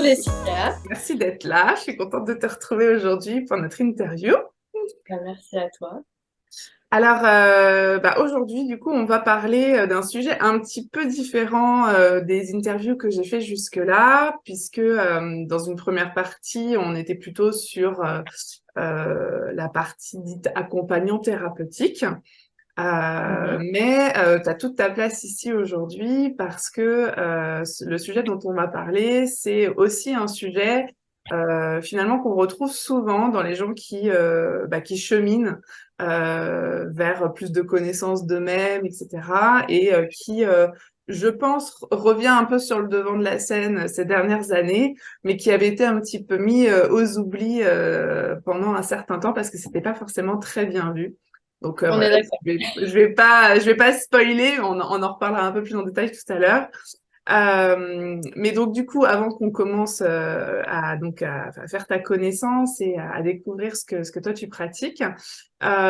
Jessica. Merci d'être là. Je suis contente de te retrouver aujourd'hui pour notre interview. Merci à toi. Alors, aujourd'hui, du coup, on va parler d'un sujet un petit peu différent des interviews que j'ai fait jusque-là, puisque dans une première partie, on était plutôt sur la partie dite accompagnant thérapeutique. Mhm. Mais tu as toute ta place ici aujourd'hui parce que le sujet dont on va parler, c'est aussi un sujet finalement qu'on retrouve souvent dans les gens qui cheminent vers plus de connaissances d'eux-mêmes, etc. Et je pense, revient un peu sur le devant de la scène ces dernières années, mais qui avait été un petit peu mis aux oublis pendant un certain temps parce que c'était pas forcément très bien vu. Donc On est voilà, d'accord. je vais pas spoiler, on en reparlera un peu plus en détail tout à l'heure. Mais donc du coup, avant qu'on commence à faire ta connaissance et à découvrir ce que toi tu pratiques,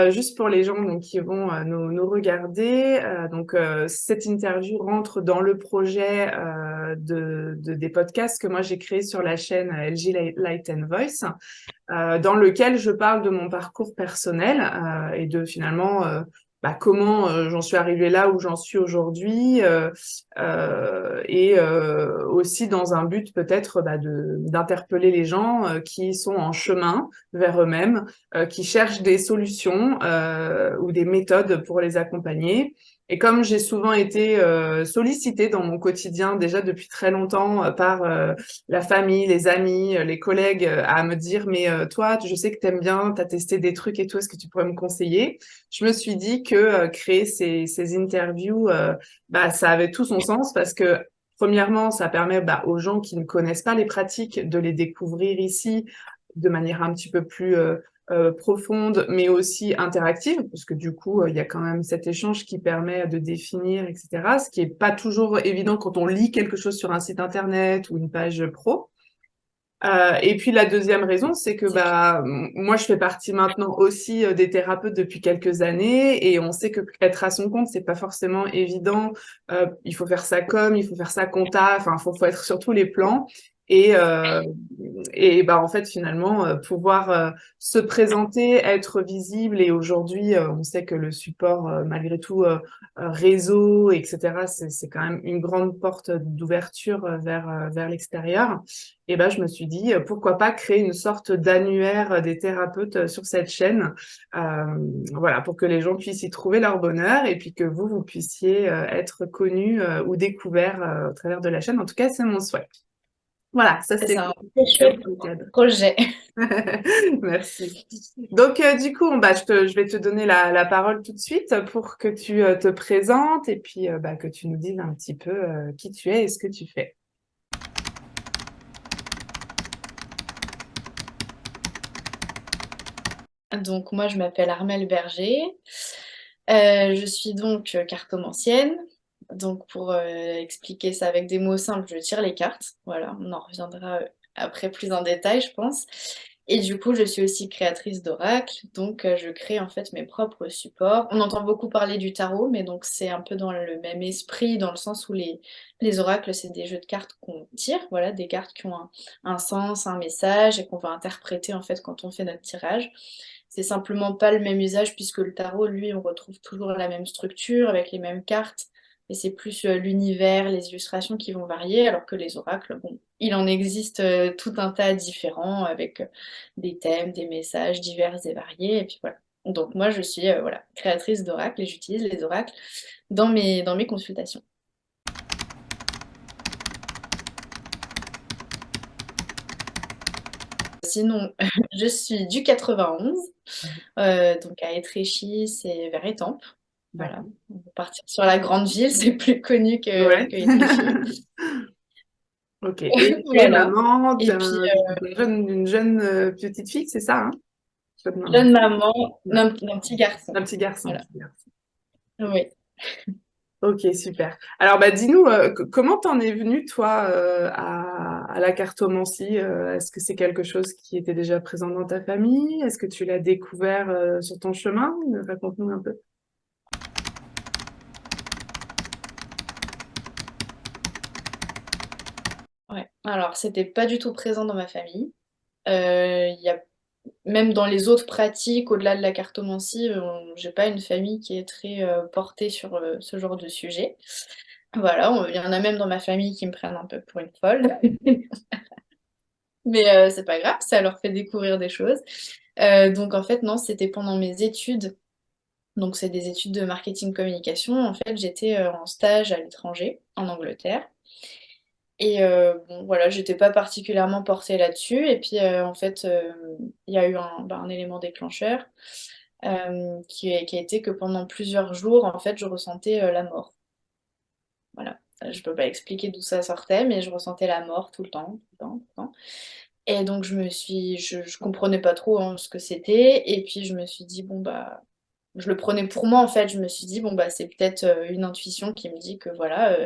juste pour les gens donc, qui vont nous regarder, cette interview rentre dans le projet des podcasts que moi j'ai créé sur la chaîne LG Light and Voice, dans lequel je parle de mon parcours personnel et de finalement comment j'en suis arrivée là où j'en suis aujourd'hui aussi dans un but peut-être d'interpeller les gens qui sont en chemin vers eux-mêmes, qui cherchent des solutions ou des méthodes pour les accompagner. Et comme j'ai souvent été sollicitée dans mon quotidien déjà depuis très longtemps par la famille, les amis, les collègues à me dire mais toi, je sais que t'aimes bien, t'as testé des trucs et tout, est-ce que tu pourrais me conseiller? Je me suis dit que créer ces interviews, ça avait tout son sens parce que premièrement, ça permet aux gens qui ne connaissent pas les pratiques de les découvrir ici de manière un petit peu plus profonde, mais aussi interactive, parce que du coup, il y a quand même cet échange qui permet de définir, etc., ce qui est pas toujours évident quand on lit quelque chose sur un site internet ou une page pro. Et puis la deuxième raison, c'est que C'est clair. moi je fais partie maintenant aussi des thérapeutes depuis quelques années et on sait que être à son compte, c'est pas forcément évident. Il faut faire ça comme, il faut faire ça compta, enfin faut être sur tous les plans. Et, euh, en fait finalement pouvoir se présenter, être visible et aujourd'hui on sait que le support malgré tout réseau etc. C'est quand même une grande porte d'ouverture vers l'extérieur. Et ben, je me suis dit, pourquoi pas créer une sorte d'annuaire des thérapeutes sur cette chaîne, voilà, pour que les gens puissent y trouver leur bonheur et puis que vous puissiez être connus ou découverts au travers de la chaîne. En tout cas, c'est mon souhait. Voilà, ça C'est c'est un très un chouette peu le cadre. projet. Merci. Donc, du coup, je vais te donner la parole tout de suite pour que tu te présentes et puis que tu nous dises un petit peu qui tu es et ce que tu fais. Donc moi, je m'appelle Armelle Berger. Je suis donc cartomancienne. Donc pour expliquer ça avec des mots simples, je tire les cartes. Voilà, on en reviendra après plus en détail, je pense. Et du coup, je suis aussi créatrice d'oracles. Donc je crée en fait mes propres supports. On entend beaucoup parler du tarot, mais donc c'est un peu dans le même esprit, dans le sens où les oracles, c'est des jeux de cartes qu'on tire. Voilà, des cartes qui ont un sens, un message et qu'on va interpréter en fait quand on fait notre tirage. C'est simplement pas le même usage puisque le tarot, lui, on retrouve toujours la même structure avec les mêmes cartes. Et c'est plus l'univers, les illustrations qui vont varier, alors que les oracles, bon, il en existe tout un tas différents avec des thèmes, des messages divers et variés. Et puis voilà. Donc moi, je suis voilà, créatrice d'oracles et j'utilise les oracles dans mes consultations. Sinon, je suis du 91, donc à Étréchy, c'est vers Étampes. Voilà, D'accord. on va partir sur la grande ville, c'est plus connu Ouais. que Étréchy. Ok. Et tu es Voilà. maman Et puis, d'une jeune petite fille, c'est ça, hein? Jeune maman. jeune maman Ouais. d'un petit garçon. Un petit garçon. Voilà. Petit garçon. Oui. Ok, super. Alors, dis-nous, comment t'en es venue, toi, à la cartomancie? Est-ce que c'est quelque chose qui était déjà présent dans ta famille? Est-ce que tu l'as découvert sur ton chemin? Raconte-nous un peu. Ouais. Alors, c'était pas du tout présent dans ma famille. Il y a même dans les autres pratiques, au-delà de la cartomancie, j'ai pas une famille qui est très portée sur ce genre de sujet. Voilà, il y en a même dans ma famille qui me prennent un peu pour une folle. Mais c'est pas grave, ça leur fait découvrir des choses. Donc en fait, non, c'était pendant mes études. Donc c'est des études de marketing communication. En fait, j'étais en stage à l'étranger, en Angleterre. Et bon, voilà, j'étais pas particulièrement portée là-dessus. Et puis en fait, il y a eu un élément déclencheur qui a été que pendant plusieurs jours, en fait, je ressentais la mort. Voilà. Je peux pas expliquer d'où ça sortait, mais je ressentais la mort tout le temps, tout le temps, tout le temps. Et donc je comprenais pas trop hein, ce que c'était. Et puis je me suis dit, bon bah, je le prenais pour moi en fait. Je me suis dit, bon bah, c'est peut-être une intuition qui me dit que voilà,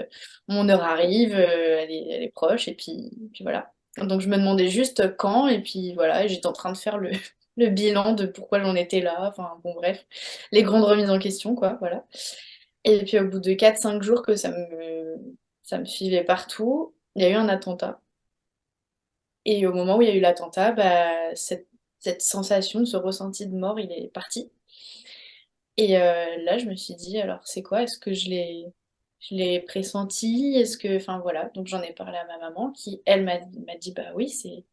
mon heure arrive, elle est proche, et puis voilà. Donc je me demandais juste quand, et puis voilà, et j'étais en train de faire le bilan de pourquoi j'en étais là. Enfin bon, bref, les grandes remises en question, quoi, voilà. Et puis au bout de 4 5 jours que ça me suivait partout, il y a eu un attentat. Et au moment où il y a eu l'attentat, bah, cette sensation, ce ressenti de mort, il est parti. Et là, je me suis dit, alors c'est quoi? Est-ce que je l'ai pressenti? Est-ce que, enfin voilà. Donc j'en ai parlé à ma maman qui, elle, m'a dit, bah oui, c'est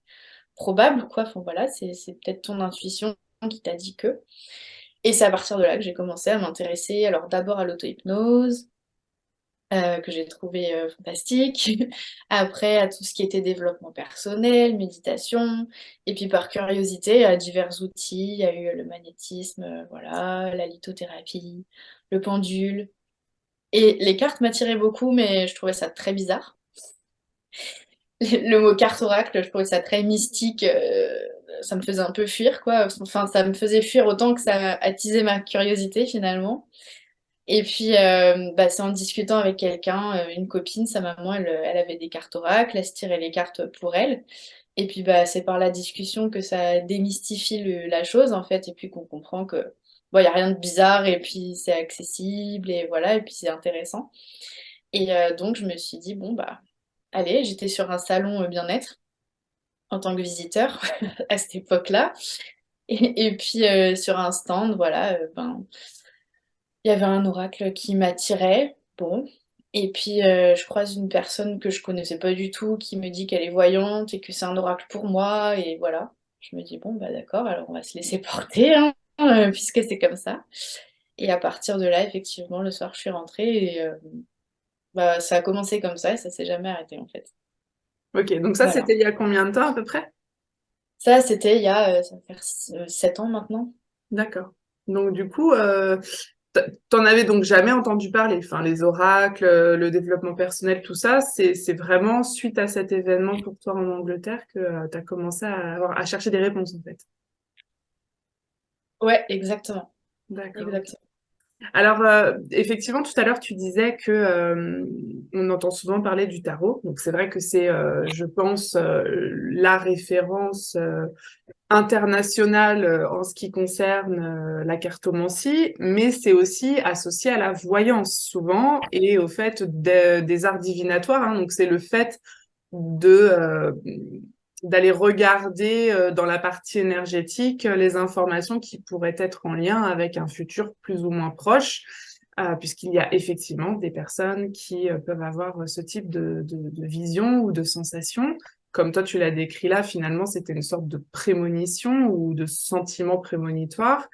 probable, quoi. Enfin voilà, c'est peut-être ton intuition qui t'a dit que. Et c'est à partir de là que j'ai commencé à m'intéresser, alors d'abord à l'auto-hypnose, que j'ai trouvé fantastique. Après, à tout ce qui était développement personnel, méditation. Et puis par curiosité, à divers outils. Il y a eu le magnétisme, voilà, la lithothérapie, le pendule. Et les cartes m'attiraient beaucoup, mais je trouvais ça très bizarre. Le mot carte oracle, je trouvais ça très mystique. Ça me faisait un peu fuir, quoi. Enfin, ça me faisait fuir autant que ça attisait ma curiosité, finalement. Et puis, bah, c'est en discutant avec quelqu'un, une copine, sa maman, elle avait des cartes oracles, elle se tirait les cartes pour elle. Et puis, bah, c'est par la discussion que ça démystifie la chose, en fait, et puis qu'on comprend que, bon, il n'y a rien de bizarre, et puis c'est accessible, et voilà, et puis c'est intéressant. Et donc, je me suis dit, bon, bah, allez, j'étais sur un salon bien-être en tant que visiteur à cette époque-là. Et puis, sur un stand, voilà, ben. Il y avait un oracle qui m'attirait, bon. Et puis je croise une personne que je connaissais pas du tout qui me dit qu'elle est voyante et que c'est un oracle pour moi. Et voilà. Je me dis, bon, bah d'accord, alors on va se laisser porter, hein, puisque c'est comme ça. Et à partir de là, effectivement, le soir, je suis rentrée et bah, ça a commencé comme ça et ça s'est jamais arrêté en fait. Ok, donc ça, Voilà. c'était il y a combien de temps à peu près? Ça, c'était il y a, ça va faire 7 ans maintenant. D'accord. Donc du coup, t'en avais donc jamais entendu parler, enfin les oracles, le développement personnel, tout ça, c'est vraiment suite à cet événement pour toi en Angleterre que tu as commencé à chercher des réponses en fait. Ouais, exactement. D'accord. Ok. Exactement. Alors effectivement, tout à l'heure tu disais que on entend souvent parler du tarot, donc c'est vrai que c'est, je pense, la référence internationale en ce qui concerne la cartomancie, mais c'est aussi associé à la voyance souvent et au fait des arts divinatoires. Hein. Donc c'est le fait de d'aller regarder dans la partie énergétique les informations qui pourraient être en lien avec un futur plus ou moins proche. Puisqu'il y a effectivement des personnes qui peuvent avoir ce type de vision ou de sensation. Comme toi, tu l'as décrit là, finalement, c'était une sorte de prémonition ou de sentiment prémonitoire.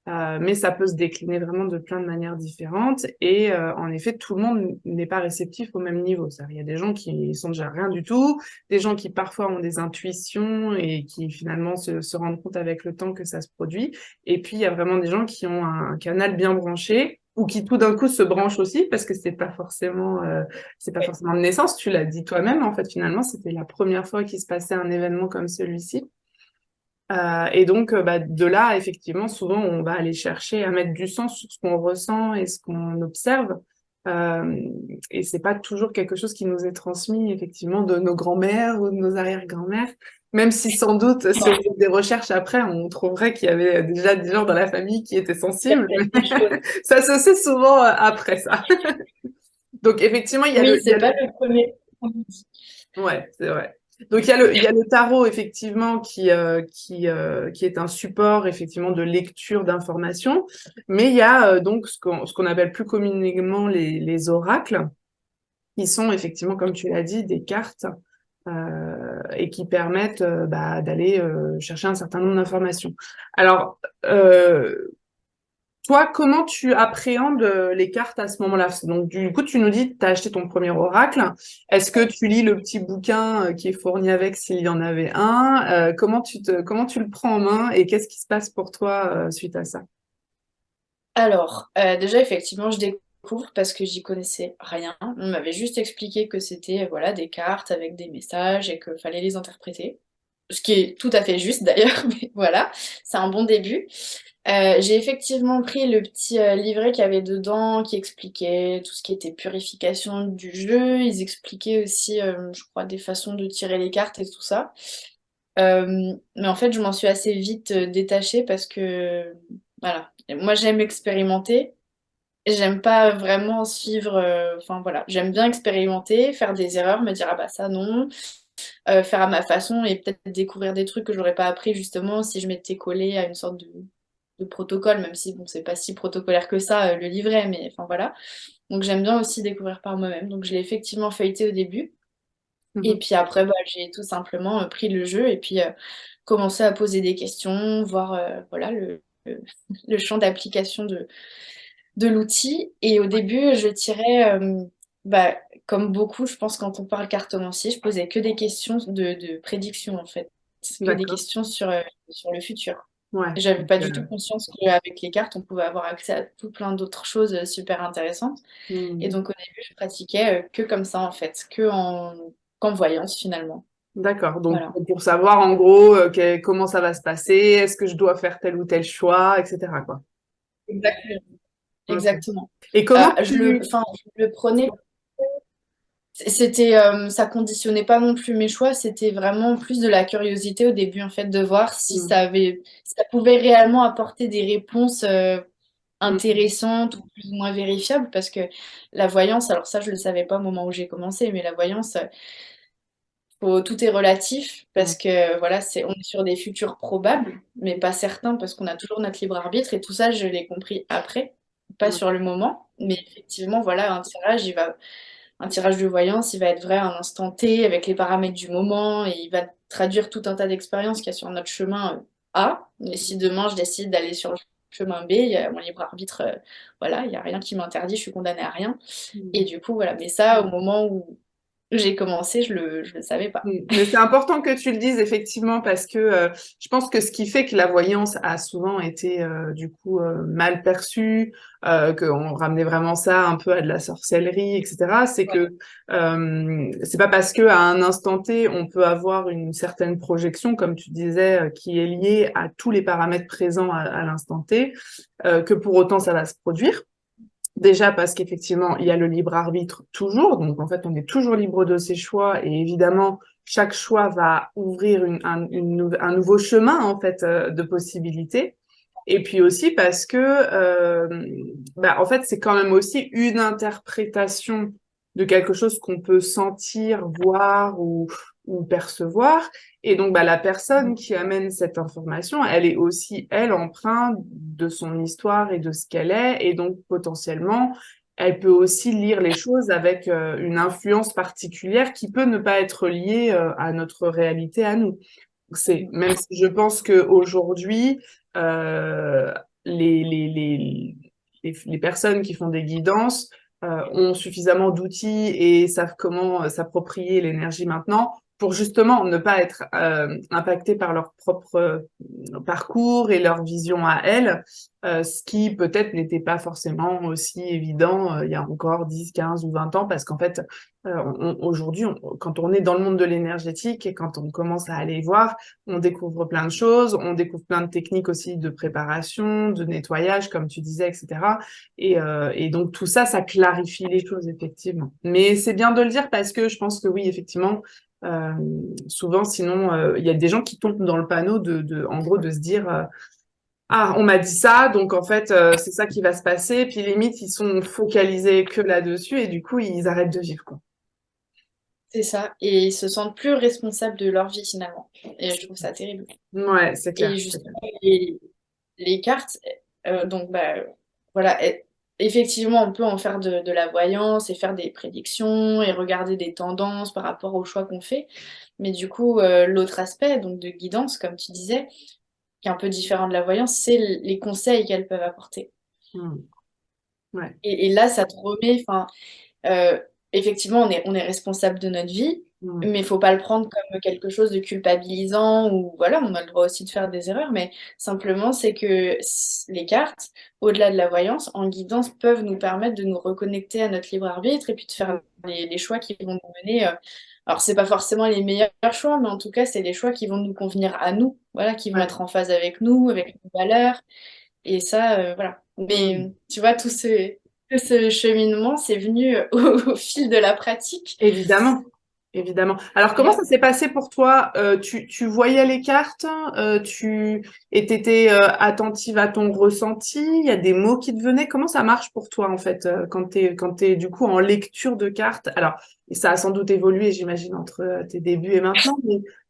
Mais ça peut se décliner vraiment de plein de manières différentes. Et en effet, tout le monde n'est pas réceptif au même niveau. Il y a des gens qui sont déjà rien du tout, des gens qui parfois ont des intuitions et qui finalement se rendent compte avec le temps que ça se produit. Et puis, il y a vraiment des gens qui ont un canal bien branché ou qui tout d'un coup se branchent aussi parce que c'est pas forcément de naissance. Tu l'as dit toi-même, en fait, finalement, c'était la première fois qu'il se passait un événement comme celui-ci. Et donc, bah, de là, effectivement, souvent, on va aller chercher à mettre du sens sur ce qu'on ressent et ce qu'on observe. Euh, et c'est pas toujours quelque chose qui nous est transmis, effectivement, de nos grands-mères ou de nos arrière-grands-mères. Même si, sans doute, si on fait des recherches après, on trouverait qu'il y avait déjà des gens dans la famille qui étaient sensibles. Des choses. Ça se sait souvent après ça. Donc, effectivement, Oui, c'est pas le premier. Ouais, c'est vrai. Donc il y a le tarot effectivement qui est un support effectivement de lecture d'informations, mais il y a donc ce qu'on appelle plus communément les oracles, qui sont effectivement, comme tu l'as dit, des cartes et qui permettent d'aller chercher un certain nombre d'informations. Alors, toi, comment tu appréhendes les cartes à ce moment-là? Donc, du coup, tu nous dis que tu as acheté ton premier oracle. Est-ce que tu lis le petit bouquin qui est fourni avec s'il y en avait un? Comment tu le prends en main et qu'est-ce qui se passe pour toi suite à ça? Alors, déjà, effectivement, je découvre parce que j'y connaissais rien. On m'avait juste expliqué que c'était voilà, des cartes avec des messages et qu'il fallait les interpréter. Ce qui est tout à fait juste d'ailleurs, mais voilà, c'est un bon début. J'ai effectivement pris le petit livret qu'il y avait dedans qui expliquait tout ce qui était purification du jeu. Ils expliquaient aussi, je crois, des façons de tirer les cartes et tout ça. Mais en fait, je m'en suis assez vite détachée parce que, voilà, moi j'aime expérimenter. J'aime pas vraiment suivre, enfin voilà, j'aime bien expérimenter, faire des erreurs, me dire ah bah ça non, faire à ma façon et peut-être découvrir des trucs que j'aurais pas appris justement si je m'étais collée à une sorte de protocole, même si bon, c'est pas si protocolaire que ça, le livret, mais enfin voilà. Donc j'aime bien aussi découvrir par moi-même. Donc je l'ai effectivement feuilleté au début. Et Mhm. puis après, bah, j'ai tout simplement pris le jeu et puis commencé à poser des questions, voir voilà, le champ d'application de l'outil. Et au début, je tirais, bah, comme beaucoup, je pense, quand on parle cartomancie, je posais que des questions de prédiction, en fait. Que des D'accord. questions sur le futur. Ouais. J'avais Donc, pas du tout conscience qu'avec les cartes, on pouvait avoir accès à tout plein d'autres choses super intéressantes. Et hmm. donc, au début, je pratiquais que comme ça, en fait, qu'en voyance, finalement. D'accord. Donc, Voilà. pour savoir en gros comment ça va se passer, est-ce que je dois faire tel ou tel choix, etc., quoi. Exactement. Ok. Exactement. Et comment Enfin, je le prenais. C'était, ça conditionnait pas non plus mes choix, c'était vraiment plus de la curiosité au début, en fait, de voir si Hmm. si ça pouvait réellement apporter des réponses Hmm. intéressantes ou plus ou moins vérifiables, parce que la voyance, alors ça, je le savais pas au moment où j'ai commencé, mais la voyance, tout est relatif, Hmm. parce que voilà, on est sur des futurs probables, mais pas certains, parce qu'on a toujours notre libre arbitre, et tout ça, je l'ai compris après, pas Ouais. sur le moment, mais effectivement, voilà, un tirage de voyance, il va être vrai à un instant T avec les paramètres du moment et il va traduire tout un tas d'expériences qu'il y a sur notre chemin A. Et si demain je décide d'aller sur le chemin B, il y a mon libre arbitre, voilà, il n'y a rien qui m'interdit, je suis condamnée à rien. Hmm. Et du coup, voilà. Mais ça, au moment où j'ai commencé, je le savais pas. Mais c'est important que tu le dises effectivement parce que je pense que ce qui fait que la voyance a souvent été du coup mal perçue, qu'on ramenait vraiment ça un peu à de la sorcellerie, etc. C'est Ouais. que c'est pas parce que à un instant T on peut avoir une certaine projection, comme tu disais, qui est liée à tous les paramètres présents à l'instant T, que pour autant ça va se produire. Déjà parce qu'effectivement, il y a le libre arbitre toujours, donc en fait, on est toujours libre de ses choix et évidemment, chaque choix va ouvrir un nouveau chemin en fait de possibilités. Et puis aussi parce que, en fait, c'est quand même aussi une interprétation de quelque chose qu'on peut sentir, voir ou percevoir. Et donc, la personne qui amène cette information, elle est aussi, elle, empreinte de son histoire et de ce qu'elle est. Et donc, potentiellement, elle peut aussi lire les choses avec une influence particulière qui peut ne pas être liée à notre réalité à nous. C'est, même si je pense qu'aujourd'hui, euh, les, les, les, les personnes qui font des guidances ont suffisamment d'outils et savent comment s'approprier l'énergie maintenant pour justement ne pas être impactées par leur propre parcours et leur vision à elles, ce qui peut-être n'était pas forcément aussi évident il y a encore 10, 15 ou 20 ans, parce qu'en fait, aujourd'hui, quand on est dans le monde de l'énergétique et quand on commence à aller voir, on découvre plein de choses, on découvre plein de techniques aussi de préparation, de nettoyage, comme tu disais, etc. Et donc tout ça, ça clarifie les choses, effectivement. Mais c'est bien de le dire parce que je pense que oui, effectivement, euh, souvent, sinon, il y a des gens qui tombent dans le panneau en gros, de se dire ah, on m'a dit ça, donc en fait, c'est ça qui va se passer. Puis limite, ils sont focalisés que là-dessus et du coup, ils arrêtent de vivre, quoi. c'est ça. Et ils se sentent plus responsables de leur vie finalement. Et je trouve ça terrible. Ouais, c'est Et clair, c'est clair. justement, les cartes, donc bah, voilà, effectivement, on peut en faire de la voyance et faire des prédictions et regarder des tendances par rapport aux choix qu'on fait. Mais du coup, l'autre aspect, donc de guidance, comme tu disais, qui est un peu différent de la voyance, c'est les conseils qu'elles peuvent apporter. Mm. Ouais. Et là, ça te remet, enfin, Euh, effectivement, on est responsable de notre vie, Mm. mais il faut pas le prendre comme quelque chose de culpabilisant ou voilà, on a le droit aussi de faire des erreurs, mais simplement c'est que les cartes, au-delà de la voyance, en guidance, peuvent nous permettre de nous reconnecter à notre libre arbitre et puis de Mm. faire les choix qui vont nous mener. Alors, c'est pas forcément les meilleurs choix, mais en tout cas, c'est les choix qui vont nous convenir à nous, voilà, qui vont Ouais. être en phase avec nous, avec nos valeurs. Et ça, voilà. Mm. Mais tu vois, tout ce cheminement, c'est venu au fil de la pratique. Évidemment, évidemment. Alors, comment Et, ça s'est passé pour toi? Tu voyais les cartes, et t'étais attentive à ton ressenti. Il y a des mots qui te venaient. Comment ça marche pour toi en fait quand t'es du coup en lecture de cartes? Alors, ça a sans doute évolué, j'imagine, entre tes débuts et maintenant,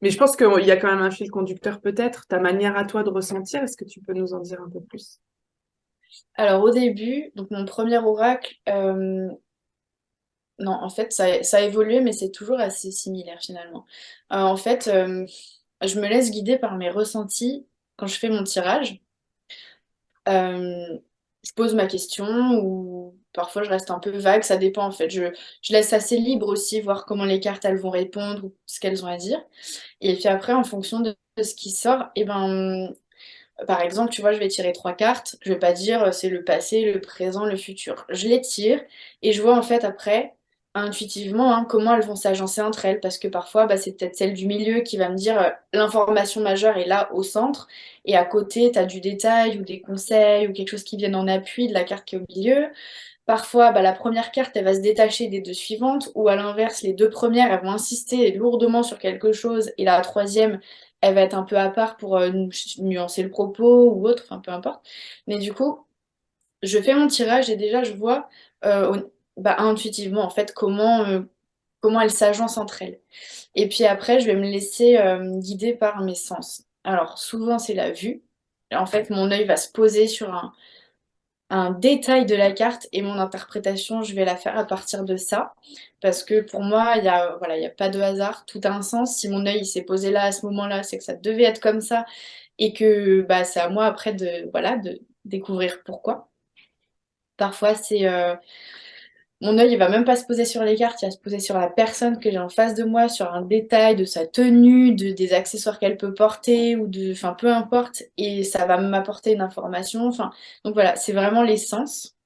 mais je pense qu'il y a quand même un fil conducteur peut-être. Ta manière à toi de ressentir. Est-ce que tu peux nous en dire un peu plus? alors, au début, donc mon premier oracle, non, en fait, ça a évolué, mais c'est toujours assez similaire finalement. En fait, je me laisse guider par mes ressentis quand je fais mon tirage. Euh, je pose ma question ou parfois je reste un peu vague, ça dépend en fait. Je laisse assez libre aussi, voir comment les cartes elles vont répondre ou ce qu'elles ont à dire. Et puis après, en fonction de ce qui sort, et ben, par exemple, tu vois, je vais tirer trois cartes. Je vais pas dire c'est le passé, le présent, le futur. Je les tire et je vois en fait après, intuitivement, hein, comment elles vont s'agencer entre elles. Parce que parfois, bah, c'est peut-être celle du milieu qui va me dire l'information majeure est là au centre. Et à côté, tu as du détail ou des conseils ou quelque chose qui vienne en appui de la carte qui est au milieu. Parfois, bah, la première carte, elle va se détacher des deux suivantes, ou à l'inverse, les deux premières, elles vont insister lourdement sur quelque chose, et la troisième, elle va être un peu à part pour nuancer le propos ou autre, enfin peu importe. Mais du coup, je fais mon tirage et déjà, je vois bah, intuitivement, en fait, comment elles s'agencent entre elles. Et puis après, je vais me laisser guider par mes sens. Alors, souvent, c'est la vue. En fait, mon œil va se poser sur un détail de la carte et mon interprétation, je vais la faire à partir de ça. Parce que pour moi, voilà, il y a pas de hasard, tout a un sens. Si mon œil il s'est posé là à ce moment-là, c'est que ça devait être comme ça et que bah, c'est à moi après voilà, de découvrir pourquoi. Parfois, mon œil, il va même pas se poser sur les cartes, il va se poser sur la personne que j'ai en face de moi, sur un détail de sa tenue, des accessoires qu'elle peut porter, enfin, peu importe, et ça va m'apporter une information. Enfin, donc voilà, c'est vraiment les sens.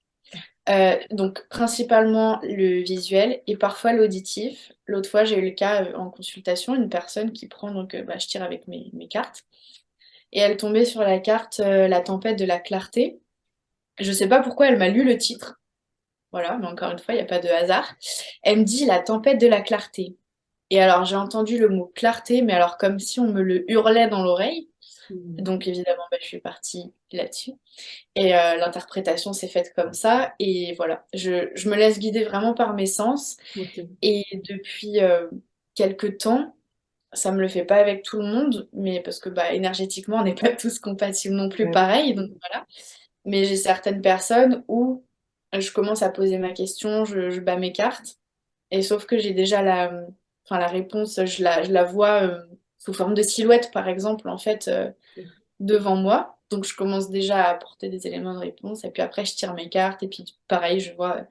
Donc principalement le visuel et parfois l'auditif. L'autre fois, j'ai eu le cas en consultation, une personne qui prend, donc bah, je tire avec mes cartes, et elle tombait sur la carte La tempête de la clarté. Je sais pas pourquoi elle m'a lu le titre, voilà, mais encore une fois, il n'y a pas de hasard. Elle me dit La tempête de la clarté. Et alors j'ai entendu le mot clarté, mais alors comme si on me le hurlait dans l'oreille. Mm. Donc évidemment, bah, je suis partie là-dessus. Et l'interprétation s'est faite comme ça. Et voilà, je me laisse guider vraiment par mes sens. Ok. Et depuis quelques temps, ça me le fait pas avec tout le monde, mais parce que bah, énergétiquement, on n'est pas tous compatibles non plus Ouais. pareil. Donc voilà. Mais j'ai certaines personnes où je commence à poser ma question, je bats mes cartes. Et sauf que j'ai déjà enfin, la réponse, je la vois sous forme de silhouette, par exemple, en fait. Devant moi. Donc je commence déjà à apporter des éléments de réponse. Et puis après, je tire mes cartes. Et puis pareil, je vois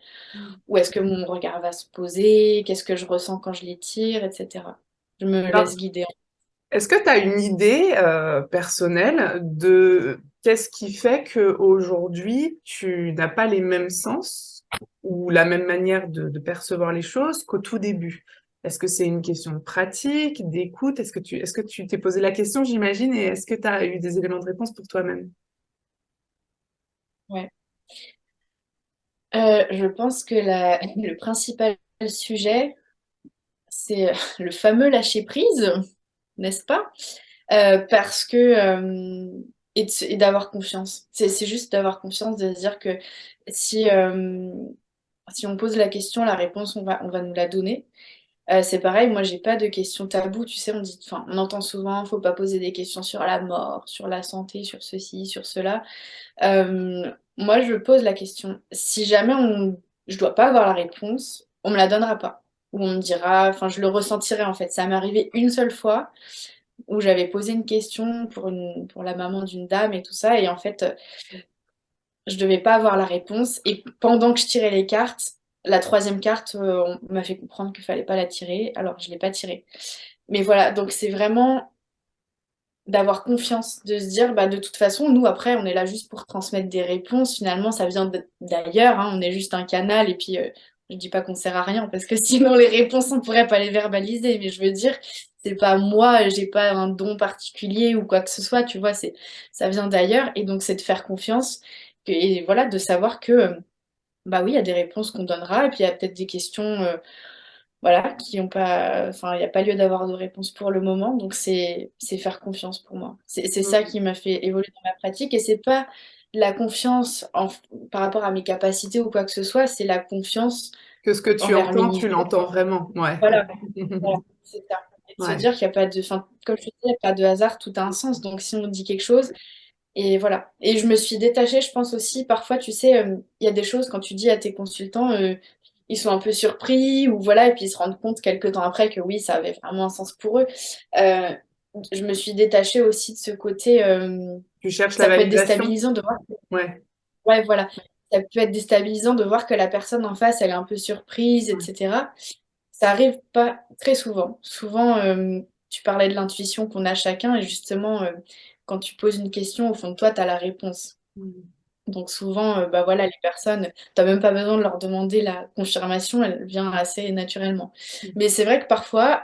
où est-ce que mon regard va se poser, qu'est-ce que je ressens quand je les tire, etc. Je me laisse guider. Est-ce que tu as une idée personnelle de qu'est-ce qui fait qu'aujourd'hui, tu n'as pas les mêmes sens ou la même manière de percevoir les choses qu'au tout début? Est-ce que c'est une question de pratique, d'écoute? Est-ce que tu t'es posé la question, j'imagine, et est-ce que tu as eu des éléments de réponse pour toi-même? Ouais. Je pense que le principal sujet, c'est le fameux lâcher prise, n'est-ce pas? Parce que et d'avoir confiance. C'est juste d'avoir confiance, de se dire que si, si on pose la question, la réponse, on va nous la donner. C'est pareil, moi j'ai pas de questions taboues, tu sais, enfin, on entend souvent, faut pas poser des questions sur la mort, sur la santé, sur ceci, sur cela. Moi je pose la question. Si jamais je dois pas avoir la réponse, on me la donnera pas. Ou on me dira, enfin je le ressentirai en fait. Ça m'est arrivé une seule fois où j'avais posé une question pour la maman d'une dame et tout ça, et en fait je devais pas avoir la réponse. Et pendant que je tirais les cartes, la troisième carte, on m'a fait comprendre qu'il fallait pas la tirer, alors je l'ai pas tirée. Mais voilà, donc c'est vraiment d'avoir confiance, de se dire, bah, de toute façon, nous, après, on est là juste pour transmettre des réponses. Finalement, ça vient d'ailleurs, hein, on est juste un canal. Et puis, je dis pas qu'on sert à rien, parce que sinon, les réponses, on pourrait pas les verbaliser. Mais je veux dire, c'est pas moi, j'ai pas un don particulier ou quoi que ce soit, tu vois, ça vient d'ailleurs. Et donc, c'est de faire confiance. Et voilà, de savoir que, bah oui, il y a des réponses qu'on donnera, et puis il y a peut-être des questions. Voilà, qui ont pas, enfin, il n'y a pas lieu d'avoir de réponse pour le moment, donc c'est faire confiance pour moi. C'est ça Mm. qui m'a fait évoluer dans ma pratique, et c'est pas la confiance par rapport à mes capacités ou quoi que ce soit, c'est la confiance Que ce que tu envers entends, tu l'univers. l'entends vraiment. Ouais. Voilà, voilà, c'est ça. Et de se Ouais. dire qu'il n'y a pas de, enfin, comme je te dis, il n'y a pas de hasard, tout a un sens. Donc si on dit quelque chose, et voilà. Et je me suis détachée, je pense aussi, parfois, tu sais, il y a des choses quand tu dis à tes consultants, ils sont un peu surpris, ou voilà, et puis ils se rendent compte quelques temps après que oui, ça avait vraiment un sens pour eux. Euh, je me suis détachée aussi de ce côté, Tu cherches la ça peut être validation? déstabilisant de voir, Ouais. ouais, voilà, ça peut être déstabilisant de voir que la personne en face, elle est un peu surprise, Ouais. etc. Ça arrive pas très souvent. Souvent, tu parlais de l'intuition qu'on a chacun, et justement, quand tu poses une question, au fond de toi, tu as la réponse. Mm. Donc souvent, bah voilà, les personnes, t'as même pas besoin de leur demander la confirmation, elle vient assez naturellement. Mais c'est vrai que parfois,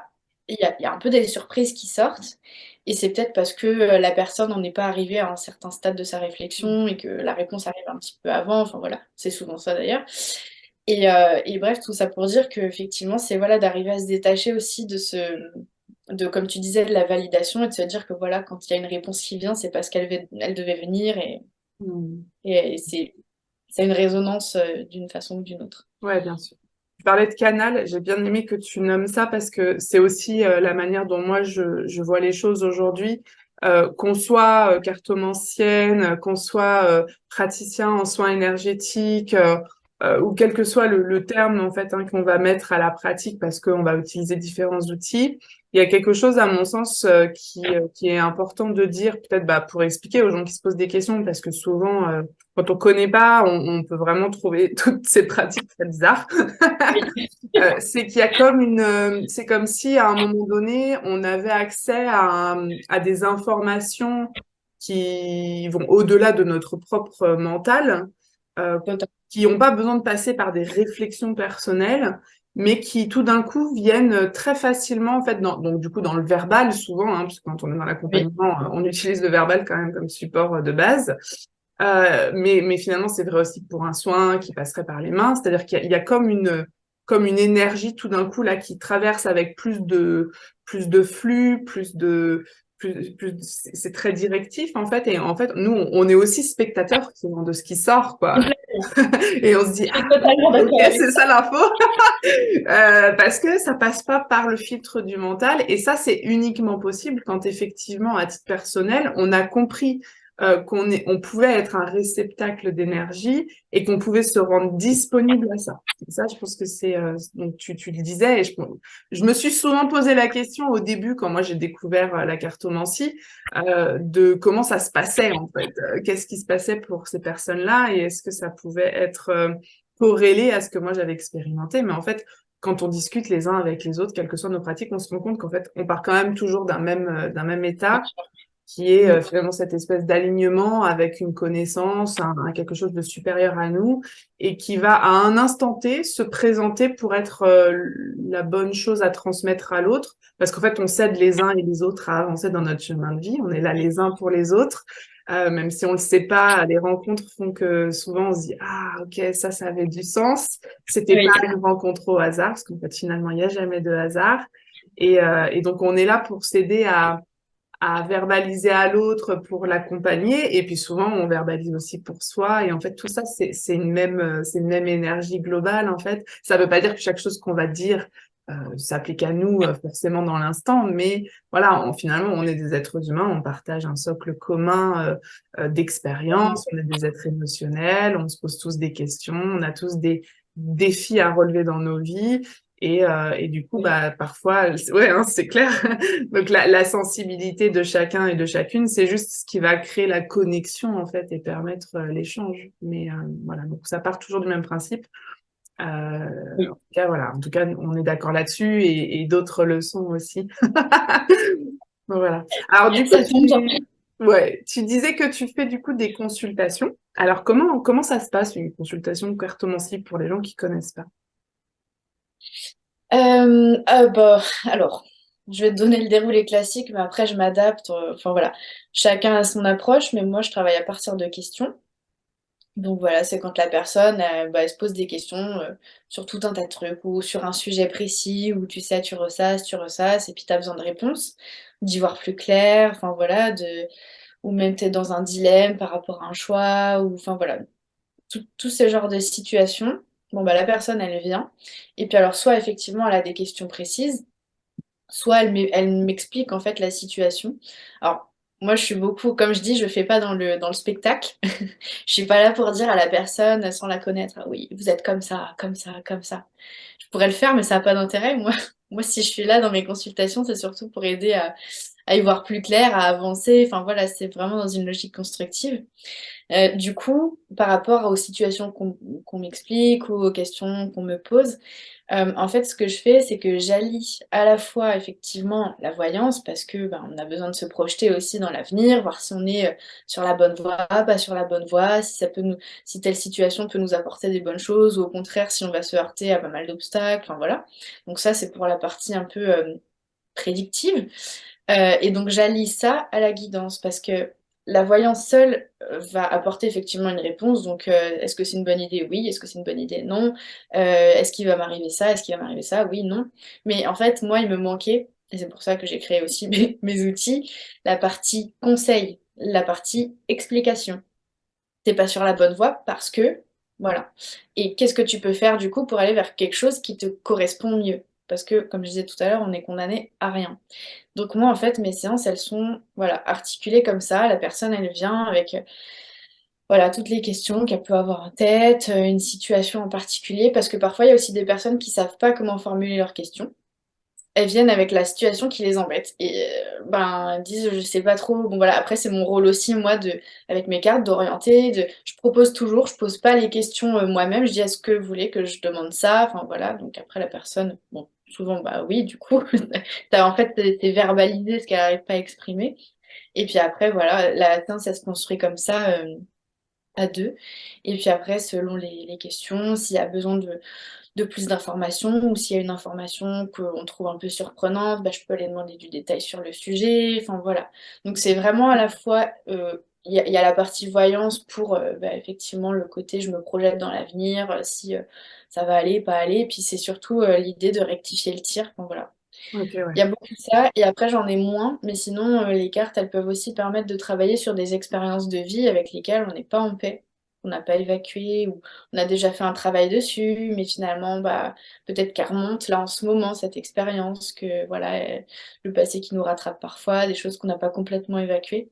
il y a un peu des surprises qui sortent, et c'est peut-être parce que la personne n'en est pas arrivée à un certain stade de sa Mm. réflexion et que la réponse arrive un petit peu avant. Enfin voilà, c'est souvent ça d'ailleurs. Et bref, tout ça pour dire que effectivement, c'est voilà d'arriver à se détacher aussi de, comme tu disais, de la validation, et de se dire que voilà, quand il y a une réponse qui vient, c'est parce elle devait venir, Mm. et c'est une résonance d'une façon ou d'une autre. Ouais, bien sûr. Tu parlais de canal, j'ai bien aimé que tu nommes ça parce que c'est aussi la manière dont moi je vois les choses aujourd'hui. Qu'on soit cartomancienne, qu'on soit praticien en soins énergétiques, ou quel que soit le terme en fait hein, qu'on va mettre à la pratique parce qu'on va utiliser différents outils. Il y a quelque chose à mon sens qui est important de dire, peut-être bah, pour expliquer aux gens qui se posent des questions, parce que souvent quand on connaît pas, on peut vraiment trouver toutes ces pratiques très bizarres. Oui. C'est qu'il y a comme c'est comme si à un moment donné, on avait accès à des informations qui vont au-delà de notre propre mental, euh, Total. qui n'ont pas besoin de passer par des réflexions personnelles, mais qui tout d'un coup viennent très facilement, en fait, donc du coup dans le verbal souvent, hein, parce que quand on est dans Oui. l'accompagnement, on utilise le verbal quand même comme support de base. Mais finalement, c'est vrai aussi pour un soin qui passerait par les mains, c'est-à-dire qu'il y a comme une énergie tout d'un coup là qui traverse avec plus de flux, c'est très directif en fait. Et en fait, nous, on est aussi spectateurs souvent de ce qui sort, quoi. Complètement. Et on se dit, Je ah, suis totalement ok, d'accord avec c'est ça. ça l'info. Parce que ça passe pas par le filtre du mental. Et ça, c'est uniquement possible quand effectivement, à titre personnel, on a compris on pouvait être un réceptacle d'énergie et qu'on pouvait se rendre disponible à ça. Et ça, je pense que c'est donc tu le disais. Et je me suis souvent posé la question au début quand moi j'ai découvert la cartomancie de comment ça se passait en fait. Qu'est-ce qui se passait pour ces personnes-là et est-ce que ça pouvait être corrélé à ce que moi j'avais expérimenté. Mais en fait, quand on discute les uns avec les autres, quelles que soient nos pratiques, on se rend compte qu'en fait, on part quand même toujours d'un même état, qui est Mm. finalement cette espèce d'alignement avec une connaissance, quelque chose de supérieur à nous, et qui va à un instant T se présenter pour être la bonne chose à transmettre à l'autre, parce qu'en fait, on s'aide les uns et les autres à avancer dans notre chemin de vie, on est là les uns pour les autres. Même si on le sait pas, les rencontres font que souvent on se dit ah ok ça avait du sens. C'était pas Oui. une rencontre au hasard parce qu'en fait finalement il n'y a jamais de hasard. Et donc on est là pour s'aider à verbaliser à l'autre pour l'accompagner et puis souvent on verbalise aussi pour soi et en fait tout ça c'est une même énergie globale en fait. Ça veut pas dire que chaque chose qu'on va dire s'applique à nous forcément dans l'instant, mais voilà, finalement, on est des êtres humains, on partage un socle commun d'expérience, on est des êtres émotionnels, on se pose tous des questions, on a tous des défis à relever dans nos vies. Et du coup, bah, parfois, ouais, hein, c'est clair. Donc, la sensibilité de chacun et de chacune, c'est juste ce qui va créer la connexion, en fait, et permettre l'échange. Mais voilà, donc ça part toujours du même principe. En Oui. tout cas, voilà. En tout cas, on est d'accord là-dessus et d'autres leçons aussi. Voilà. Alors, du coup, Ça tombe bien. ouais, tu disais que tu fais du coup des consultations. Alors, comment ça se passe une consultation cartomancie pour les gens qui connaissent pas? Bah, alors, je vais te donner le déroulé classique, mais après je m'adapte. Enfin voilà, chacun a son approche, mais moi je travaille à partir de questions. Donc voilà, c'est quand la personne bah, elle se pose des questions sur tout un tas de trucs ou sur un sujet précis où tu sais, tu ressasses et puis tu as besoin de réponses, d'y voir plus clair, enfin voilà, ou même tu es dans un dilemme par rapport à un choix, ou enfin voilà, tout ce genre de situation. Bon, bah, la personne, elle vient. Et puis alors, soit effectivement, elle a des questions précises, soit elle m'explique en fait la situation. Alors, moi, je suis beaucoup, comme je dis, je fais pas dans le spectacle. Je suis pas là pour dire à la personne, sans la connaître, ah oui, vous êtes comme ça, comme ça, comme ça. Je pourrais le faire, mais ça n'a pas d'intérêt. Moi, moi, si je suis là dans mes consultations, c'est surtout pour aider à y voir plus clair, à avancer. Enfin voilà, c'est vraiment dans une logique constructive. Du coup, par rapport aux situations qu'on m'explique ou aux questions qu'on me pose, en fait, ce que je fais, c'est que j'allie à la fois effectivement la voyance, parce que ben, on a besoin de se projeter aussi dans l'avenir, voir si on est sur la bonne voie, pas sur la bonne voie, si ça peut si telle situation peut nous apporter des bonnes choses, ou au contraire, si on va se heurter à pas mal d'obstacles, enfin voilà. Donc ça, c'est pour la partie un peu prédictive. Et donc j'allie ça à la guidance parce que la voyance seule va apporter effectivement une réponse. Donc est-ce que c'est une bonne idée? Oui. Est-ce que c'est une bonne idée? Non. Est-ce qu'il va m'arriver ça? Est-ce qu'il va m'arriver ça? Oui, non. Mais en fait, moi, il me manquait, et c'est pour ça que j'ai créé aussi mes outils, la partie conseil, la partie explication. T'es pas sur la bonne voie parce que, voilà. Et qu'est-ce que tu peux faire du coup pour aller vers quelque chose qui te correspond mieux? Parce que, comme je disais tout à l'heure, on est condamné à rien. Donc moi, en fait, mes séances, elles sont voilà, articulées comme ça. La personne, elle vient avec voilà, toutes les questions qu'elle peut avoir en tête, une situation en particulier, parce que parfois, il y a aussi des personnes qui savent pas comment formuler leurs questions. Elles viennent avec la situation qui les embête et ben elles disent je sais pas trop. Bon voilà, après c'est mon rôle aussi moi de avec mes cartes d'orienter, je propose toujours, je pose pas les questions moi-même, je dis est-ce que vous voulez que je demande ça? Enfin voilà, donc après la personne bon, souvent bah oui, du coup en fait t'es verbalisé ce qu'elle n'arrive pas à exprimer et puis après voilà, la séance ça se construit comme ça à deux et puis après selon les questions, s'il y a besoin de plus d'informations ou s'il y a une information qu'on trouve un peu surprenante, bah, je peux aller demander du détail sur le sujet. Enfin voilà. Donc c'est vraiment à la fois, il y a la partie voyance pour bah, effectivement le côté je me projette dans l'avenir, si ça va aller, pas aller. Et puis c'est surtout l'idée de rectifier le tir. Enfin, voilà. Ok, Il ouais. y a beaucoup de ça et après j'en ai moins, mais sinon les cartes elles peuvent aussi permettre de travailler sur des expériences de vie avec lesquelles on n'est pas en paix, on n'a pas évacué ou on a déjà fait un travail dessus, mais finalement bah peut-être qu'elle remonte là en ce moment cette expérience, que voilà le passé qui nous rattrape parfois, des choses qu'on n'a pas complètement évacuées.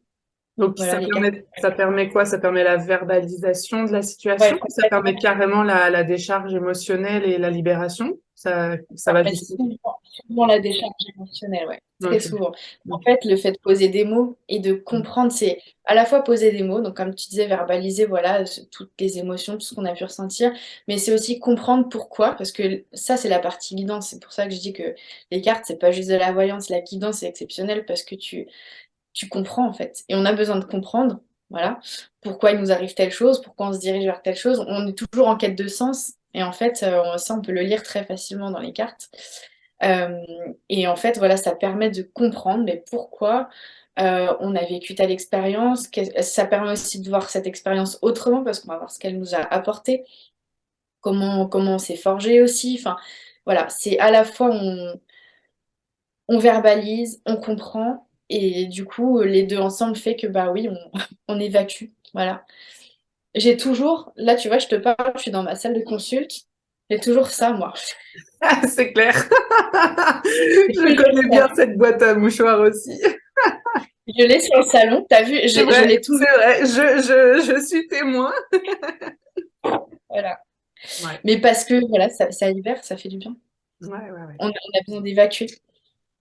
Donc, Voilà les cartes. ça permet quoi? Ça permet la verbalisation de la situation? Ouais, Ou ça permet carrément la décharge émotionnelle et la libération? Ça va après, jusqu'où? c'est souvent la décharge émotionnelle, ouais. Très Ok. souvent. En Ok. fait, le fait de poser des mots et de comprendre, c'est à la fois poser des mots, donc comme tu disais, verbaliser, voilà, toutes les émotions, tout ce qu'on a pu ressentir, mais c'est aussi comprendre pourquoi, parce que ça, c'est la partie guidance. C'est pour ça que je dis que les cartes, c'est pas juste de la voyance, la guidance est exceptionnelle parce que tu comprends, en fait. Et on a besoin de comprendre, voilà, pourquoi il nous arrive telle chose, pourquoi on se dirige vers telle chose. On est toujours en quête de sens. Et en fait, ça, on peut le lire très facilement dans les cartes. Euh, et en fait, voilà, ça permet de comprendre mais pourquoi on a vécu telle expérience. Ça permet aussi de voir cette expérience autrement parce qu'on va voir ce qu'elle nous a apporté, comment on s'est forgé aussi. Enfin, voilà, c'est à la fois on verbalise, on comprend et du coup, les deux ensemble fait que bah oui, on évacue. Voilà. J'ai toujours, là tu vois, je te parle, je suis dans ma salle de consulte. J'ai toujours ça, moi. Ah, c'est clair. C'est Je toujours connais ça. bien cette boîte à mouchoirs aussi. Je l'ai sur le salon, t'as vu, C'est je vrai, l'ai c'est toujours. vrai. Je suis témoin. Voilà. Ouais, Mais parce que voilà, ça libère, ça fait du bien. ouais, ouais, ouais. On a besoin d'évacuer.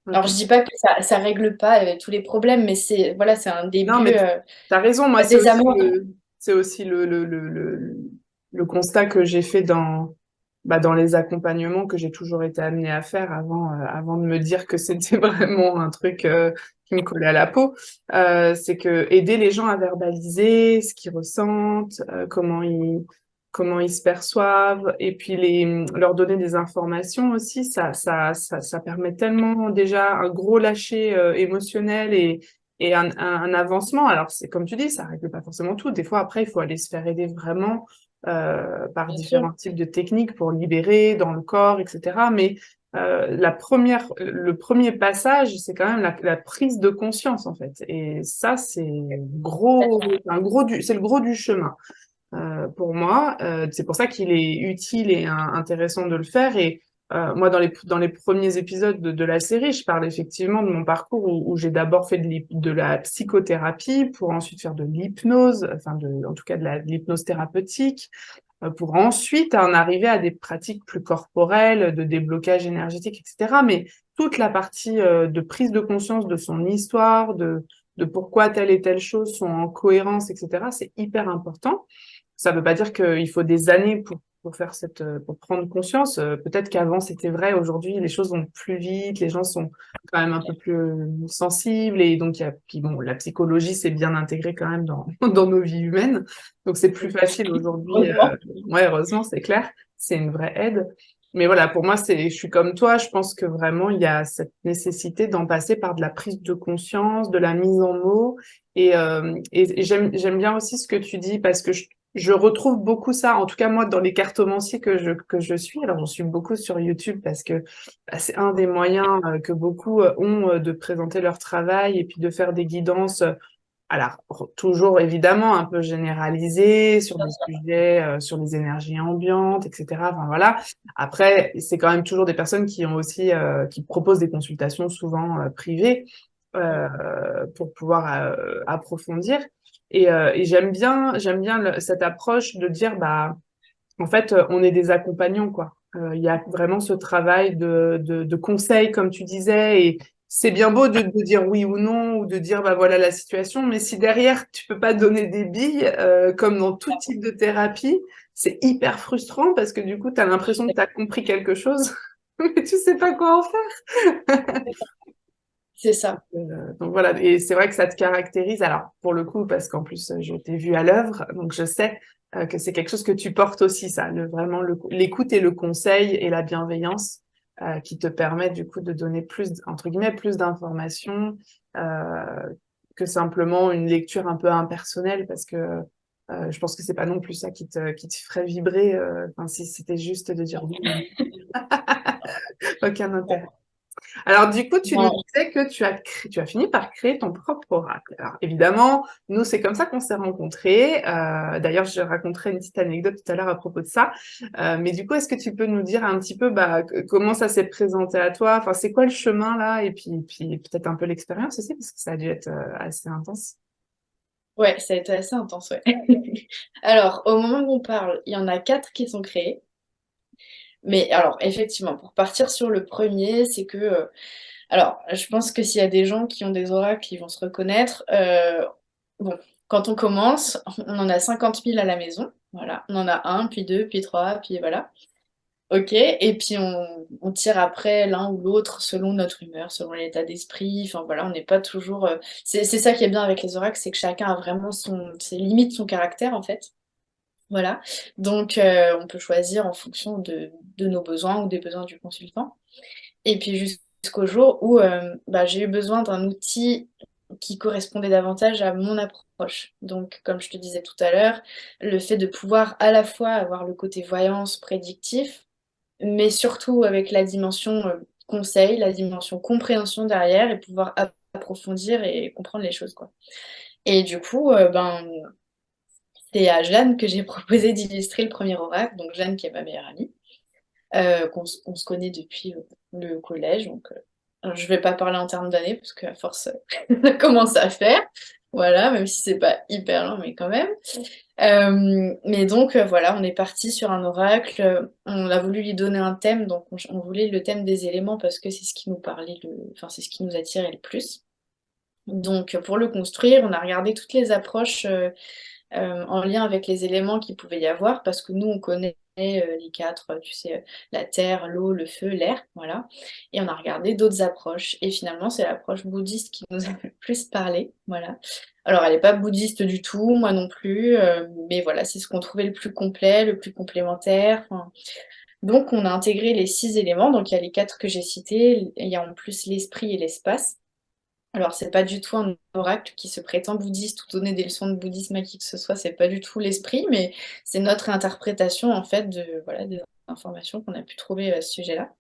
Alors, je Ok. dis pas que ça règle pas tous les problèmes, mais c'est voilà, c'est un Non, début mais t'as raison. Moi, des amours. c'est aussi le constat que j'ai fait dans les accompagnements que j'ai toujours été amenée à faire avant de me dire que c'était vraiment un truc qui me collait à la peau. C'est que aider les gens à verbaliser ce qu'ils ressentent, comment ils se perçoivent, et puis leur donner des informations aussi, ça permet tellement déjà un gros lâcher émotionnel et un avancement. Alors, c'est comme tu dis, ça règle pas forcément tout. Des fois, après, il faut aller se faire aider vraiment par Bien sûr, différents types de techniques pour libérer dans le corps, etc. Mais le premier passage, c'est quand même la prise de conscience, en fait. Et ça, c'est le gros du chemin pour moi. C'est pour ça qu'il est utile et intéressant de le faire. Et moi, dans les premiers épisodes de la série, je parle effectivement de mon parcours où j'ai d'abord fait de la psychothérapie pour ensuite faire de l'hypnose, en tout cas de l'hypnose thérapeutique, pour ensuite en arriver à des pratiques plus corporelles, de déblocage énergétique, etc. Mais toute la partie de prise de conscience de son histoire, de pourquoi telle et telle chose sont en cohérence, etc., c'est hyper important. Ça ne veut pas dire qu'il faut des années pour faire pour prendre conscience. Peut-être qu'avant c'était vrai, aujourd'hui les choses vont plus vite, les gens sont quand même un peu plus sensibles et donc puis bon, la psychologie c'est bien intégré quand même dans nos vies humaines. Donc c'est plus facile aujourd'hui. heureusement. Ouais, heureusement, c'est clair, c'est une vraie aide. Mais voilà, pour moi, je suis comme toi, je pense que vraiment, il y a cette nécessité d'en passer par de la prise de conscience, de la mise en mots. Et j'aime bien aussi ce que tu dis parce que je retrouve beaucoup ça, en tout cas moi, dans les cartomanciers que je suis. Alors, j'en suis beaucoup sur YouTube parce que bah, c'est un des moyens que beaucoup ont de présenter leur travail et puis de faire des guidances. Alors, toujours évidemment un peu généralisé sur des sujets, sur les énergies ambiantes, etc. Enfin voilà. Après, c'est quand même toujours des personnes qui ont aussi, qui proposent des consultations souvent privées pour pouvoir approfondir. Et j'aime bien cette approche de dire, bah, en fait, on est des accompagnants, quoi. Il y a vraiment ce travail de conseil, comme tu disais, et c'est bien beau de dire oui ou non, ou de dire, bah voilà la situation, mais si derrière, tu peux pas donner des billes, comme dans tout type de thérapie, c'est hyper frustrant parce que du coup, tu as l'impression que tu as compris quelque chose, mais tu sais pas quoi en faire. C'est ça. Donc voilà, et c'est vrai que ça te caractérise, alors pour le coup, parce qu'en plus je t'ai vu à l'œuvre, donc je sais que c'est quelque chose que tu portes aussi, ça, vraiment l'écoute et le conseil et la bienveillance qui te permettent du coup de donner plus, entre guillemets, plus d'informations que simplement une lecture un peu impersonnelle, parce que je pense que c'est pas non plus ça qui te ferait vibrer, enfin, si c'était juste de dire oui, aucun intérêt. Alors, du coup, tu nous Non, disais que tu as fini par créer ton propre oracle. Alors, évidemment, nous, c'est comme ça qu'on s'est rencontrés. D'ailleurs, je raconterai une petite anecdote tout à l'heure à propos de ça. Mais du coup, est-ce que tu peux nous dire un petit peu bah, comment ça s'est présenté à toi? Enfin, c'est quoi le chemin là? Et puis peut-être un peu l'expérience aussi, parce que ça a dû être assez intense. ouais, ça a été assez intense, ouais. Alors, au moment où on parle, il y en a 4 qui sont créés. Mais alors, effectivement, pour partir sur le premier, c'est que alors, je pense que s'il y a des gens qui ont des oracles qui vont se reconnaître, bon, quand on commence, on en a 50 000 à la maison. Voilà, on en a un, puis deux, puis trois, puis voilà. Ok, et puis on tire après l'un ou l'autre selon notre humeur, selon l'état d'esprit. Enfin voilà, on n'est pas toujours. C'est ça qui est bien avec les oracles, c'est que chacun a vraiment ses limites, son caractère en fait. Voilà, donc on peut choisir en fonction de nos besoins ou des besoins du consultant. Et puis jusqu'au jour où bah, j'ai eu besoin d'un outil qui correspondait davantage à mon approche. Donc, comme je te disais tout à l'heure, le fait de pouvoir à la fois avoir le côté voyance prédictif, mais surtout avec la dimension conseil, la dimension compréhension derrière et pouvoir approfondir et comprendre les choses, quoi. Et du coup, ben, c'est à Jeanne que j'ai proposé d'illustrer le premier oracle, donc Jeanne qui est ma meilleure amie. qu'on se connaît depuis le collège. Donc, alors, je vais pas parler en termes d'années, parce qu'à force, ça commence à faire. Voilà, même si c'est pas hyper long, mais quand même. Mais donc, voilà, on est parti sur un oracle. On a voulu lui donner un thème, donc on voulait le thème des éléments parce que c'est ce qui nous parlait enfin, c'est ce qui nous attirait le plus. Donc, pour le construire, on a regardé toutes les approches en lien avec les éléments qu'il pouvait y avoir, parce que nous, on connaît les quatre, tu sais, la terre, l'eau, le feu, l'air, voilà. Et on a regardé d'autres approches. Et finalement, c'est l'approche bouddhiste qui nous a le plus parlé, voilà. Alors, elle n'est pas bouddhiste du tout, moi non plus, mais voilà, c'est ce qu'on trouvait le plus complet, le plus complémentaire. Enfin, donc, on a intégré les 6 éléments. Donc, il y a les quatre que j'ai cités, il y a en plus l'esprit et l'espace. Alors, c'est pas du tout un oracle qui se prétend bouddhiste ou donner des leçons de bouddhisme à qui que ce soit, c'est pas du tout l'esprit, mais c'est notre interprétation en fait de voilà des informations qu'on a pu trouver à ce sujet-là.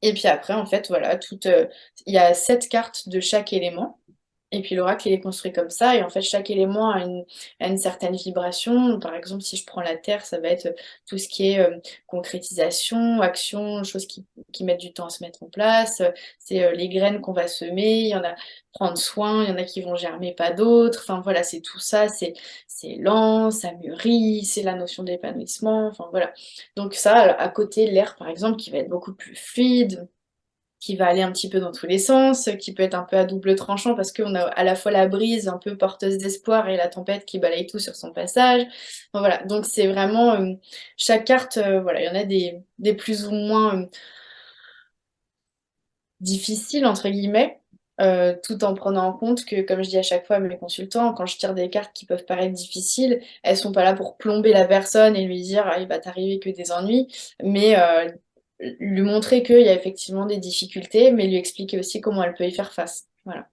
Et puis après, en fait, voilà, il y a 7 cartes de chaque élément. Et puis l'oracle, il est construit comme ça. Et en fait, chaque élément a une certaine vibration. Par exemple, si je prends la terre, ça va être tout ce qui est concrétisation, action, choses qui mettent du temps à se mettre en place. C'est les graines qu'on va semer. Il y en a prendre soin. Il y en a qui vont germer, pas d'autres. Enfin voilà, c'est tout ça. C'est lent, ça mûrit. C'est la notion d'épanouissement. Enfin voilà. Donc ça, à côté, l'air, par exemple, qui va être beaucoup plus fluide, qui va aller un petit peu dans tous les sens, qui peut être un peu à double tranchant parce qu'on a à la fois la brise un peu porteuse d'espoir et la tempête qui balaye tout sur son passage. Enfin, voilà, donc c'est vraiment chaque carte, voilà, il y en a des plus ou moins difficiles entre guillemets. Tout en prenant en compte que, comme je dis à chaque fois à mes consultants, quand je tire des cartes qui peuvent paraître difficiles, elles sont pas là pour plomber la personne et lui dire ah, il va t'arriver que des ennuis, mais lui montrer qu'il y a effectivement des difficultés, mais lui expliquer aussi comment elle peut y faire face. Voilà.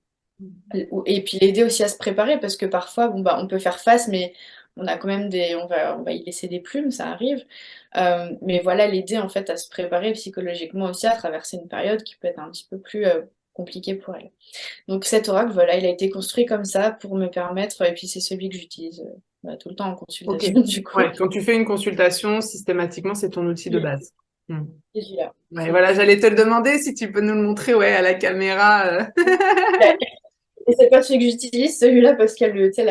Et puis l'aider aussi à se préparer, parce que parfois, bon, bah, on peut faire face, mais on a quand même on va y laisser des plumes, ça arrive. Mais voilà, l'aider en fait à se préparer psychologiquement aussi à traverser une période qui peut être un petit peu plus compliquée pour elle. Donc cet oracle, voilà, il a été construit comme ça pour me permettre, et puis c'est celui que j'utilise bah, tout le temps en Ok. consultation du coup. Ouais, quand tu fais une consultation, systématiquement, c'est ton outil de Oui, base. Hmm. c'est celui-là. Ouais, voilà, j'allais te le demander si tu peux nous le montrer, ouais, à la caméra. Et c'est pas celui que j'utilise, celui-là, parce qu'il y a tu sais,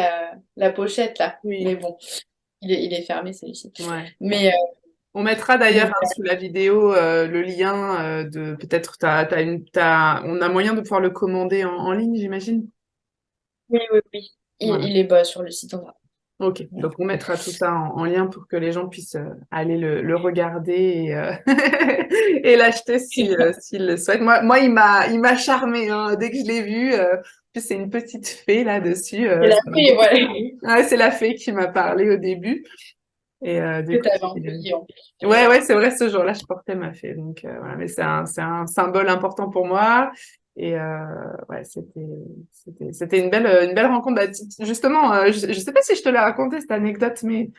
la pochette là. Mais Oui, bon, il est fermé celui-ci. ouais. Mais, On mettra mais d'ailleurs voilà. sous la vidéo le lien de peut-être on a moyen de pouvoir le commander en ligne, j'imagine. Oui, oui, oui. Voilà. Il est bas sur le site. Ok, Voilà. donc on mettra tout ça en lien pour que les gens puissent aller le regarder et l'acheter s'ils le souhaitent. Moi, il m'a charmé hein, dès que je l'ai vu. En plus, c'est une petite fée là-dessus. C'est la Ça m'a fée, beaucoup voilà, parlé. Ouais, c'est la fée qui m'a parlé au début. Et que du coup, tu avais envoyé en plus. ouais, ouais, c'est vrai, ce jour-là, je portais ma fée. Donc, voilà, mais c'est un symbole important pour moi. Et ouais, c'était une belle rencontre. Bah, justement, je sais pas si je te l'ai raconté cette anecdote, mais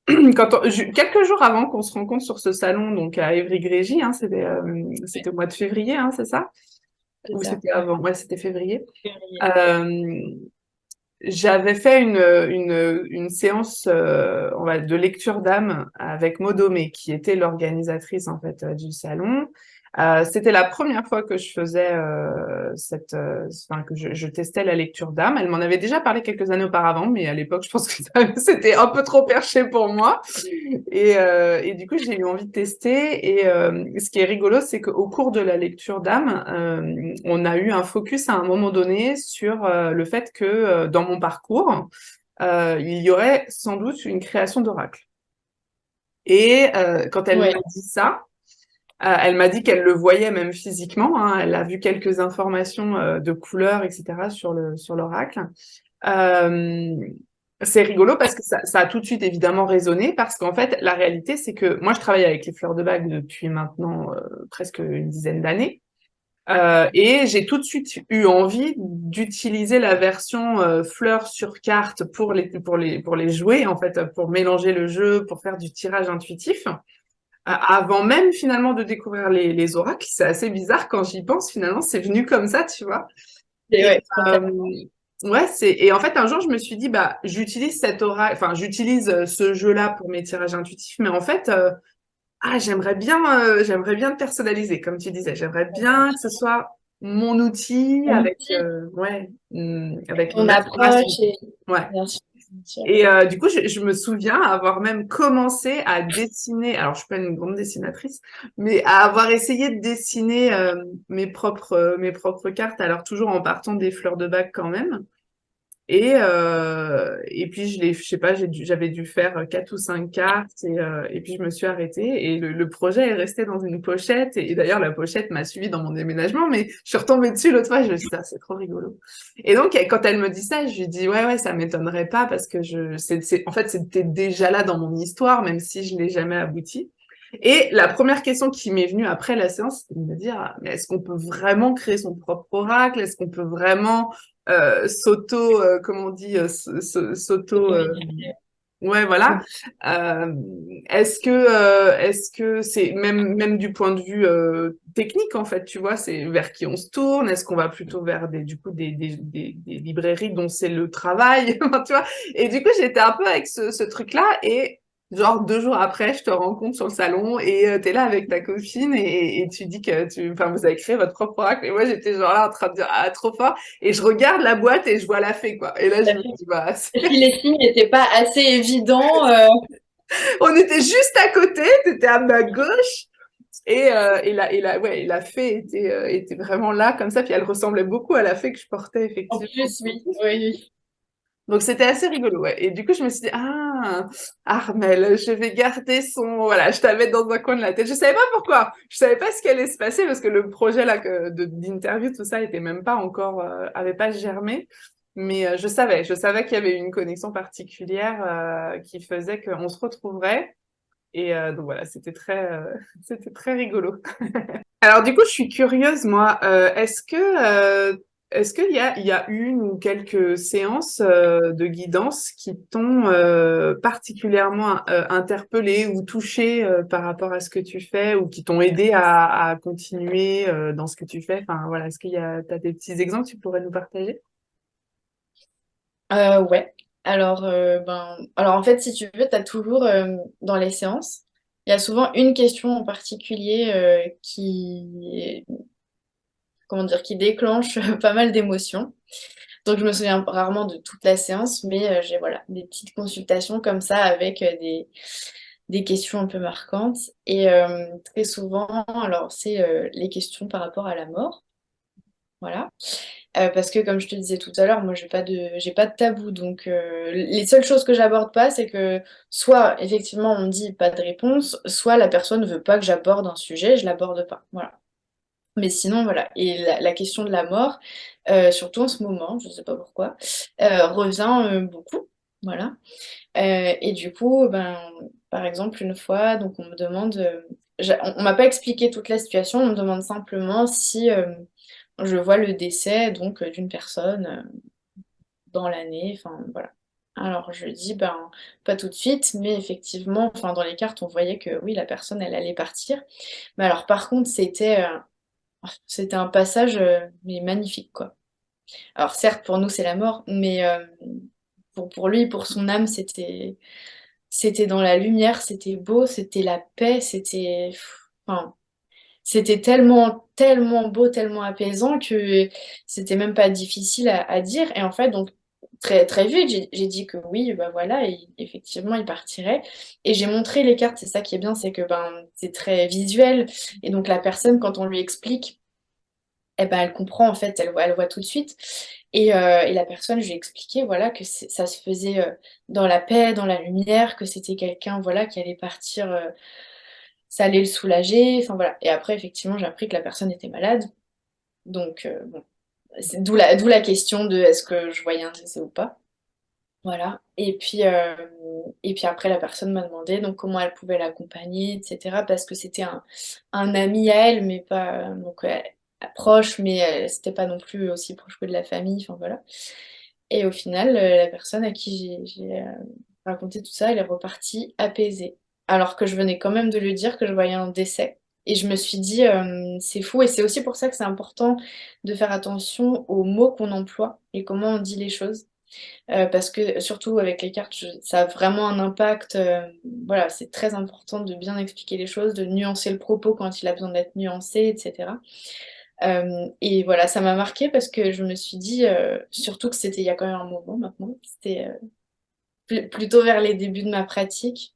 quelques jours avant qu'on se rencontre sur ce salon, donc à Évry-Grégy, hein, c'était au mois de février, hein, c'est ça? C'est Ou ça, c'était ouais. avant? Ouais, c'était février. Février. Euh, J'avais fait une séance de lecture d'âme avec Modomé, qui était l'organisatrice en fait du salon. C'était la première fois que je faisais enfin que je testais la lecture d'âme. Elle m'en avait déjà parlé quelques années auparavant, mais à l'époque, je pense que c'était un peu trop perché pour moi. Et du coup, j'ai eu envie de tester. Et ce qui est rigolo, c'est qu'au cours de la lecture d'âme, on a eu un focus à un moment donné sur le fait que dans mon parcours, il y aurait sans doute une création d'oracle. Et quand elle Ouais. m'a dit ça, elle m'a dit qu'elle le voyait même physiquement, hein. Elle a vu quelques informations de couleurs, etc. sur l'oracle. Euh, c'est rigolo parce que ça a tout de suite évidemment résonné parce qu'en fait, la réalité, c'est que moi, je travaille avec les fleurs de bague depuis maintenant presque une dizaine d'années. Et j'ai tout de suite eu envie d'utiliser la version fleurs sur carte pour les jouer, en fait, pour mélanger le jeu, pour faire du tirage intuitif. Avant même finalement de découvrir les oracles, c'est assez bizarre quand j'y pense, finalement, c'est venu comme ça, tu vois. Et Et ouais, euh, spontanément. ouais, et en fait un jour je me suis dit bah j'utilise cet oracle, enfin j'utilise ce jeu-là pour mes tirages intuitifs, mais en fait Ah, j'aimerais bien le personnaliser, comme tu disais. J'aimerais bien que ce soit mon outil On avec, dit ouais, avec ton mon inspiration. approche et Ouais. bien sûr, bien sûr. Et du coup, je me souviens avoir même commencé à dessiner. Alors, je suis pas une grande dessinatrice, mais à avoir essayé de dessiner mes propres cartes. Alors, toujours en partant des fleurs de bac quand même. Et puis, je sais pas, j'avais dû faire quatre ou cinq cartes et puis je me suis arrêtée et le projet est resté dans une pochette et d'ailleurs la pochette m'a suivi dans mon déménagement mais je suis retombée dessus l'autre fois et je me suis dit, ah, c'est trop rigolo. Et donc, quand elle me dit ça, je lui dis, ouais, ça m'étonnerait pas parce que en fait, c'était déjà là dans mon histoire, même si je l'ai jamais abouti. Et la première question qui m'est venue après la séance, c'était de me dire, ah, mais est-ce qu'on peut vraiment créer son propre oracle? Est-ce qu'on peut vraiment comment on dit, s'auto, ouais, voilà. Euh, est-ce que c'est même du point de vue technique en fait, tu vois, c'est vers qui on se tourne? Est-ce qu'on va plutôt vers du coup des librairies dont c'est le travail, tu vois? Et du coup, j'étais un peu avec ce truc-là et genre 2 jours après, je te rencontre sur le salon et t'es là avec ta copine et tu dis que enfin, vous avez créé votre propre oracle. Et moi, j'étais genre là en train de dire ah trop fort. Et je regarde la boîte et je vois la fée quoi. Et là, je me dis bah Si les signes n'étaient pas assez évidents, on était juste à côté, t'étais à ma gauche. Ouais, et la fée était vraiment là comme ça, puis elle ressemblait beaucoup à la fée que je portais en effectivement. plus, oui, oui, oui. Donc c'était assez rigolo, ouais. Et du coup, je me suis dit, ah, Armel, je vais garder son... Voilà, je t'avais dans un coin de la tête. Je savais pas pourquoi. Je savais pas ce qui allait se passer parce que le projet là d'interview, tout ça, était même pas encore, avait pas germé. Mais je savais qu'il y avait une connexion particulière qui faisait qu'on se retrouverait. Et donc voilà, c'était très rigolo. Alors du coup, je suis curieuse, moi. Est-ce qu'il y a une ou quelques séances de guidance qui t'ont particulièrement interpellé ou touché par rapport à ce que tu fais ou qui t'ont aidé à continuer dans ce que tu fais? Enfin voilà, est-ce t'as des petits exemples que tu pourrais nous partager? Ouais. Alors en fait, si tu veux, tu as toujours dans les séances, il y a souvent une question en particulier comment dire, qui déclenche pas mal d'émotions. Donc je me souviens rarement de toute la séance, mais j'ai voilà, des petites consultations comme ça avec des questions un peu marquantes. Et très souvent, alors c'est les questions par rapport à la mort. Voilà. Parce que comme je te disais tout à l'heure, moi j'ai pas de tabou. Donc les seules choses que j'aborde pas, c'est que soit effectivement on me dit pas de réponse, soit la personne ne veut pas que j'aborde un sujet, je l'aborde pas. Voilà. Mais sinon, voilà. Et la question de la mort, surtout en ce moment, je ne sais pas pourquoi, revient beaucoup. Voilà. Et du coup, ben, par exemple, une fois, donc on me demande, on m'a pas expliqué toute la situation, on me demande simplement si je vois le décès donc d'une personne dans l'année, enfin voilà. Alors je dis, ben, pas tout de suite, mais effectivement, enfin, dans les cartes, on voyait que oui, la personne, elle allait partir. Mais alors par contre, c'était un passage mais magnifique, quoi. Alors certes, pour nous, c'est la mort, mais pour lui, pour son âme, c'était dans la lumière, c'était beau, c'était la paix, enfin, c'était tellement, tellement beau, tellement apaisant que c'était même pas difficile à dire. Et en fait, donc, très, très vite, j'ai dit que oui, bah voilà, et effectivement, il partirait. Et j'ai montré les cartes, c'est ça qui est bien, c'est que ben, c'est très visuel. Et donc, la personne, quand on lui explique, eh ben, elle comprend en fait, elle voit tout de suite. Et la personne, je lui ai expliqué voilà, que ça se faisait dans la paix, dans la lumière, que c'était quelqu'un voilà, qui allait partir, ça allait le soulager. Enfin, voilà. Et après, effectivement, j'ai appris que la personne était malade. Donc, bon, c'est d'où la question de est-ce que je voyais un décès ou pas. Voilà. Et puis après, la personne m'a demandé donc, comment elle pouvait l'accompagner, etc. Parce que c'était un ami à elle, mais pas donc, proche, mais c'était pas non plus aussi proche que de la famille. Enfin voilà. Et au final, la personne à qui j'ai raconté tout ça, elle est repartie apaisée. Alors que je venais quand même de lui dire que je voyais un décès. Et je me suis dit, c'est fou. Et c'est aussi pour ça que c'est important de faire attention aux mots qu'on emploie et comment on dit les choses. parce que surtout avec les cartes, ça a vraiment un impact. Voilà, c'est très important de bien expliquer les choses, de nuancer le propos quand il a besoin d'être nuancé, etc. Et voilà, ça m'a marqué parce que je me suis dit, surtout que c'était il y a quand même un moment maintenant, c'était plutôt vers les débuts de ma pratique.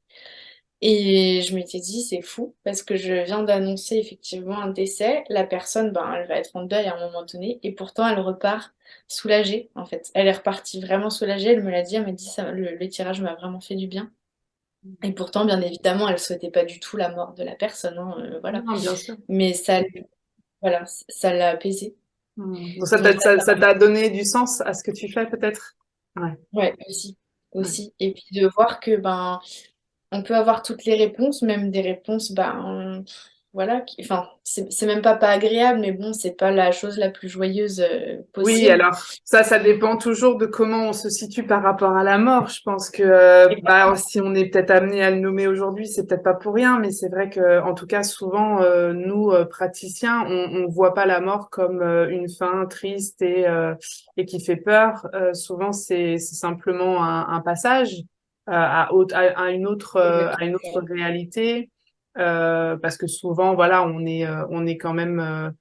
Et je m'étais dit, c'est fou, parce que je viens d'annoncer effectivement un décès. La personne, ben, elle va être en deuil à un moment donné, et pourtant elle repart soulagée, en fait. Elle est repartie vraiment soulagée, elle me l'a dit, elle m'a dit, ça, le tirage m'a vraiment fait du bien. Et pourtant, bien évidemment, elle souhaitait pas du tout la mort de la personne, hein, voilà. Non, bien sûr. Mais ça, voilà, ça l'a apaisée. Donc Donc ça ça t'a donné du sens à ce que tu fais peut-être? Ouais, ouais, aussi, ouais. aussi. Et puis de voir que, ben, on peut avoir toutes les réponses, même des réponses, ben, voilà, enfin, c'est même pas agréable, mais bon, c'est pas la chose la plus joyeuse Oui, possible. alors ça dépend toujours de comment on se situe par rapport à la mort. Je pense que bah, si on est peut-être amené à le nommer aujourd'hui, c'est peut-être pas pour rien, mais c'est vrai que en tout cas souvent nous praticiens, on voit pas la mort comme une fin triste et qui fait peur. Souvent c'est simplement un passage à une autre Exactement. réalité. Parce que souvent voilà on est quand même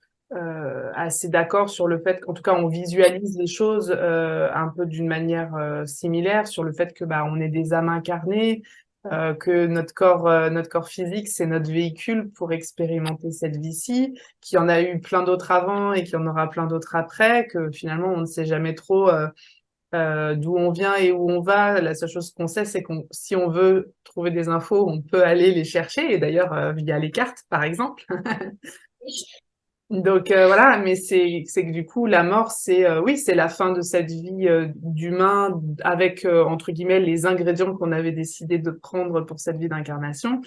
assez d'accord sur le fait qu'en tout cas on visualise les choses un peu d'une manière similaire sur le fait que bah on est des âmes incarnées, que notre corps physique c'est notre véhicule pour expérimenter cette vie-ci, qu'il y en a eu plein d'autres avant et qu'il y en aura plein d'autres après, que finalement on ne sait jamais trop d'où on vient et où on va. La seule chose qu'on sait c'est qu'on si on veut trouver des infos on peut aller les chercher et d'ailleurs via les cartes par exemple. Donc voilà, mais c'est que du coup la mort c'est oui c'est la fin de cette vie d'humain avec entre guillemets les ingrédients qu'on avait décidé de prendre pour cette vie d'incarnation,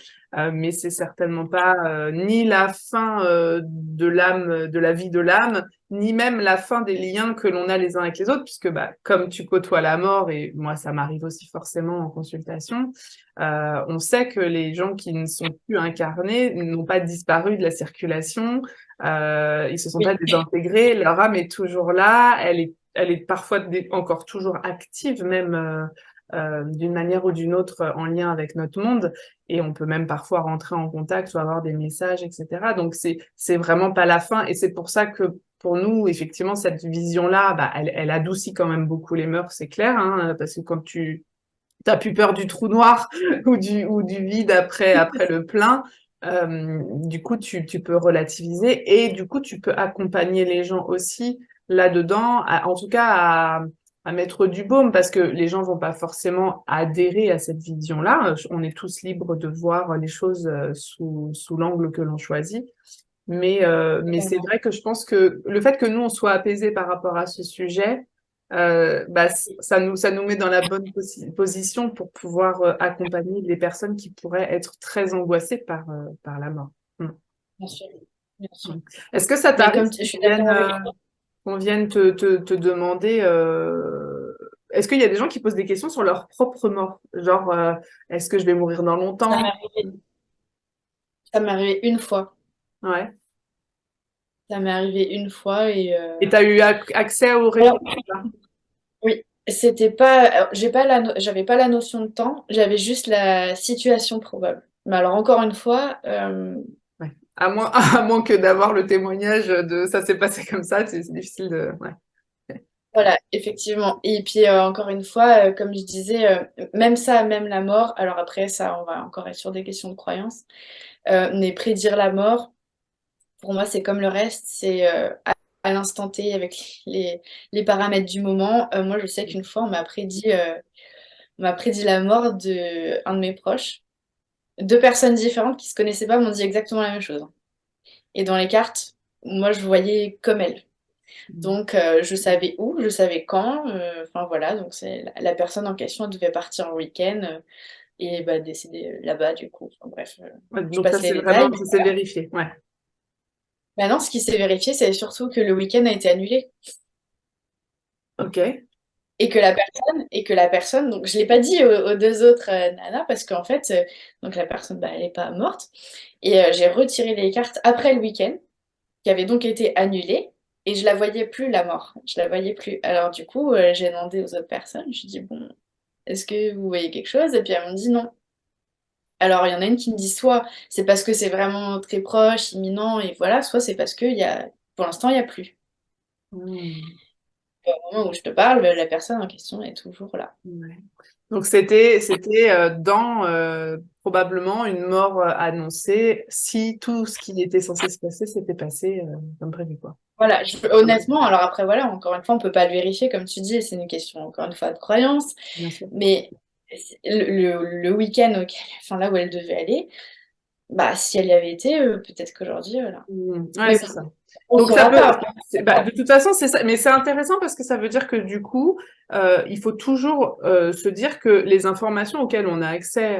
mais c'est certainement pas ni la fin de l'âme de la vie de l'âme ni même la fin des liens que l'on a les uns avec les autres puisque bah comme tu côtoies la mort et moi ça m'arrive aussi forcément en consultation, on sait que les gens qui ne sont plus incarnés n'ont pas disparu de la circulation, ils se sont pas Oui, désintégrés, leur âme est toujours là, elle est parfois encore toujours active, même d'une manière ou d'une autre en lien avec notre monde, et on peut même parfois rentrer en contact ou avoir des messages, etc. Donc c'est vraiment pas la fin, et c'est pour ça que pour nous, effectivement, cette vision-là, bah, elle adoucit quand même beaucoup les mœurs, c'est clair, hein, parce que quand tu t'as plus peur du trou noir ou du vide après le plein. Du coup, tu peux relativiser et du coup, tu peux accompagner les gens aussi là-dedans, en tout cas à mettre du baume parce que les gens vont pas forcément adhérer à cette vision-là. On est tous libres de voir les choses sous l'angle que l'on choisit. Mais c'est vraiment. vrai que je pense que le fait que nous, on soit apaisés par rapport à ce sujet, bah, ça nous met dans la bonne position pour pouvoir accompagner les personnes qui pourraient être très angoissées par la mort. Mm. Bien sûr, bien Mm. sûr. Est-ce que ça Mais t'arrive comme je suis qu'on d'accord avec toi. qu'on vienne te demander, est-ce qu'il y a des gens qui posent des questions sur leur propre mort? Genre, est-ce que je vais mourir dans Ça longtemps? m'est arrivé, ça m'est arrivé une fois. Ouais. Ça m'est arrivé une fois et Et tu as eu accès aux alors, réponses? Là. oui, c'était pas, alors, j'avais pas la notion de temps, j'avais juste la situation probable. Mais alors encore une fois, Ouais. À moins que d'avoir le témoignage de ça s'est passé comme ça, c'est difficile de. Ouais. voilà, effectivement. Et puis encore une fois, comme je disais, même ça, même la mort. Alors après, ça, on va encore être sur des questions de croyance. Mais prédire la mort, pour moi, c'est comme le reste, c'est à l'instant T avec les paramètres du moment. Moi, je sais qu'une fois, on m'a prédit la mort de un de mes proches. Deux personnes différentes qui se connaissaient pas m'ont dit exactement la même chose. Et dans les cartes, moi, je voyais comme elle. Donc, je savais où, je savais quand. Enfin, voilà. Donc, c'est la personne en question elle devait partir en week-end et bah, décéder là-bas, du coup. Enfin, bref, Ouais, je donc ça passe les c'est détails. vraiment, ça s'est vérifié. Ouais. Maintenant, ce qui s'est vérifié, c'est surtout que le week-end a été annulé. Ok. Et que la personne, donc je l'ai pas dit aux deux autres nanas parce qu'en fait, donc la personne, bah, elle est pas morte. Et j'ai retiré les cartes après le week-end, qui avait donc été annulé. Et je la voyais plus, la mort. Je la voyais plus. Alors du coup, j'ai demandé aux autres personnes. Je dis, bon, est-ce que vous voyez quelque chose? Et puis elles m'ont dit non. Alors il y en a une qui me dit soit c'est parce que c'est vraiment très proche, imminent, et voilà, soit c'est parce que pour l'instant, il n'y a plus. Hmm. Au moment où je te parle, la personne en question est toujours là. Ouais. Donc c'était dans probablement une mort annoncée si tout ce qui était censé se passer s'était passé comme prévu, quoi. Voilà, honnêtement, alors après, voilà, encore une fois, on peut pas le vérifier, comme tu dis, c'est une question, encore une fois, de croyance, Bien sûr. mais le week-end enfin, là où elle devait aller, bah, si elle y avait été, peut-être qu'aujourd'hui, voilà. Ouais, Mais c'est bon, ça. on Donc ça saura peut, pas. bah, de toute façon c'est ça, mais c'est intéressant parce que ça veut dire que du coup, il faut toujours se dire que les informations auxquelles on a accès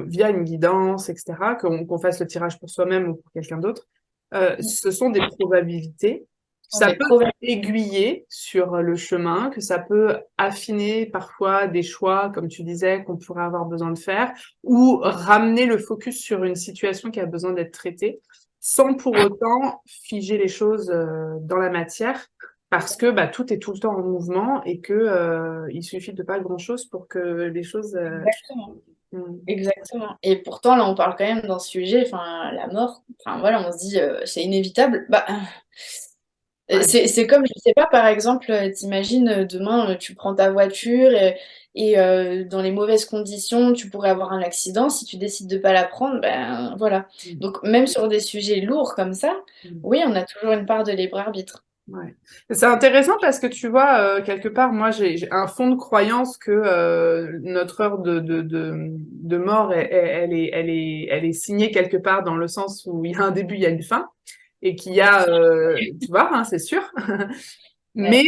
via une guidance, etc., qu'on fasse le tirage pour soi-même ou pour quelqu'un d'autre, ce sont des probabilités. On Ça est peut probable. aiguiller sur le chemin, que ça peut affiner parfois des choix, comme tu disais, qu'on pourrait avoir besoin de faire, ou ramener le focus sur une situation qui a besoin d'être traitée sans pour autant figer les choses dans la matière, parce que bah, tout est tout le temps en mouvement et que il suffit de pas grand-chose pour que les choses. Exactement. Mm, Exactement. Et pourtant, là, on parle quand même d'un sujet, enfin, la mort, enfin, voilà, on se dit, c'est inévitable. Bah, ouais, c'est comme, je sais pas, par exemple, t'imagines, demain, tu prends ta voiture et dans les mauvaises conditions, tu pourrais avoir un accident. Si tu décides de pas la prendre, ben voilà. mm, Donc, même sur des sujets lourds comme ça, mm, oui, on a toujours une part de libre arbitre. ouais. C'est intéressant parce que tu vois, quelque part, moi, j'ai un fond de croyance que notre heure de mort, elle est signée quelque part dans le sens où il y a un début, il y a une fin, et qu'il y a, tu vois, hein, c'est sûr. Ouais, Mais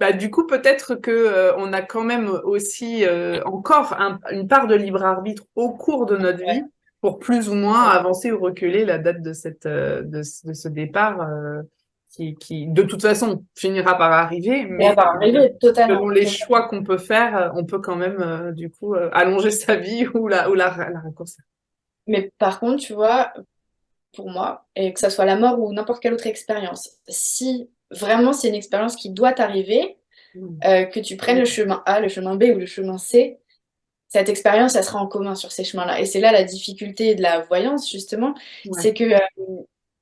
bah, du coup, peut-être que on a quand même aussi encore une part de libre arbitre au cours de notre ouais, vie pour plus ou moins ouais. avancer ou reculer la date de de ce départ qui, de toute façon, finira par arriver. Ça Mais va arriver selon totalement, les totalement. choix qu'on peut faire, on peut quand même du coup allonger sa vie ou la raccourcir. Mais par contre, tu vois, pour moi, et que ça soit la mort ou n'importe quelle autre expérience, si vraiment c'est une expérience qui doit arriver, Mm. que tu prennes le chemin A, le chemin B ou le chemin C, cette expérience, elle sera en commun sur ces chemins-là. Et c'est là la difficulté de la voyance, justement, Ouais, c'est que,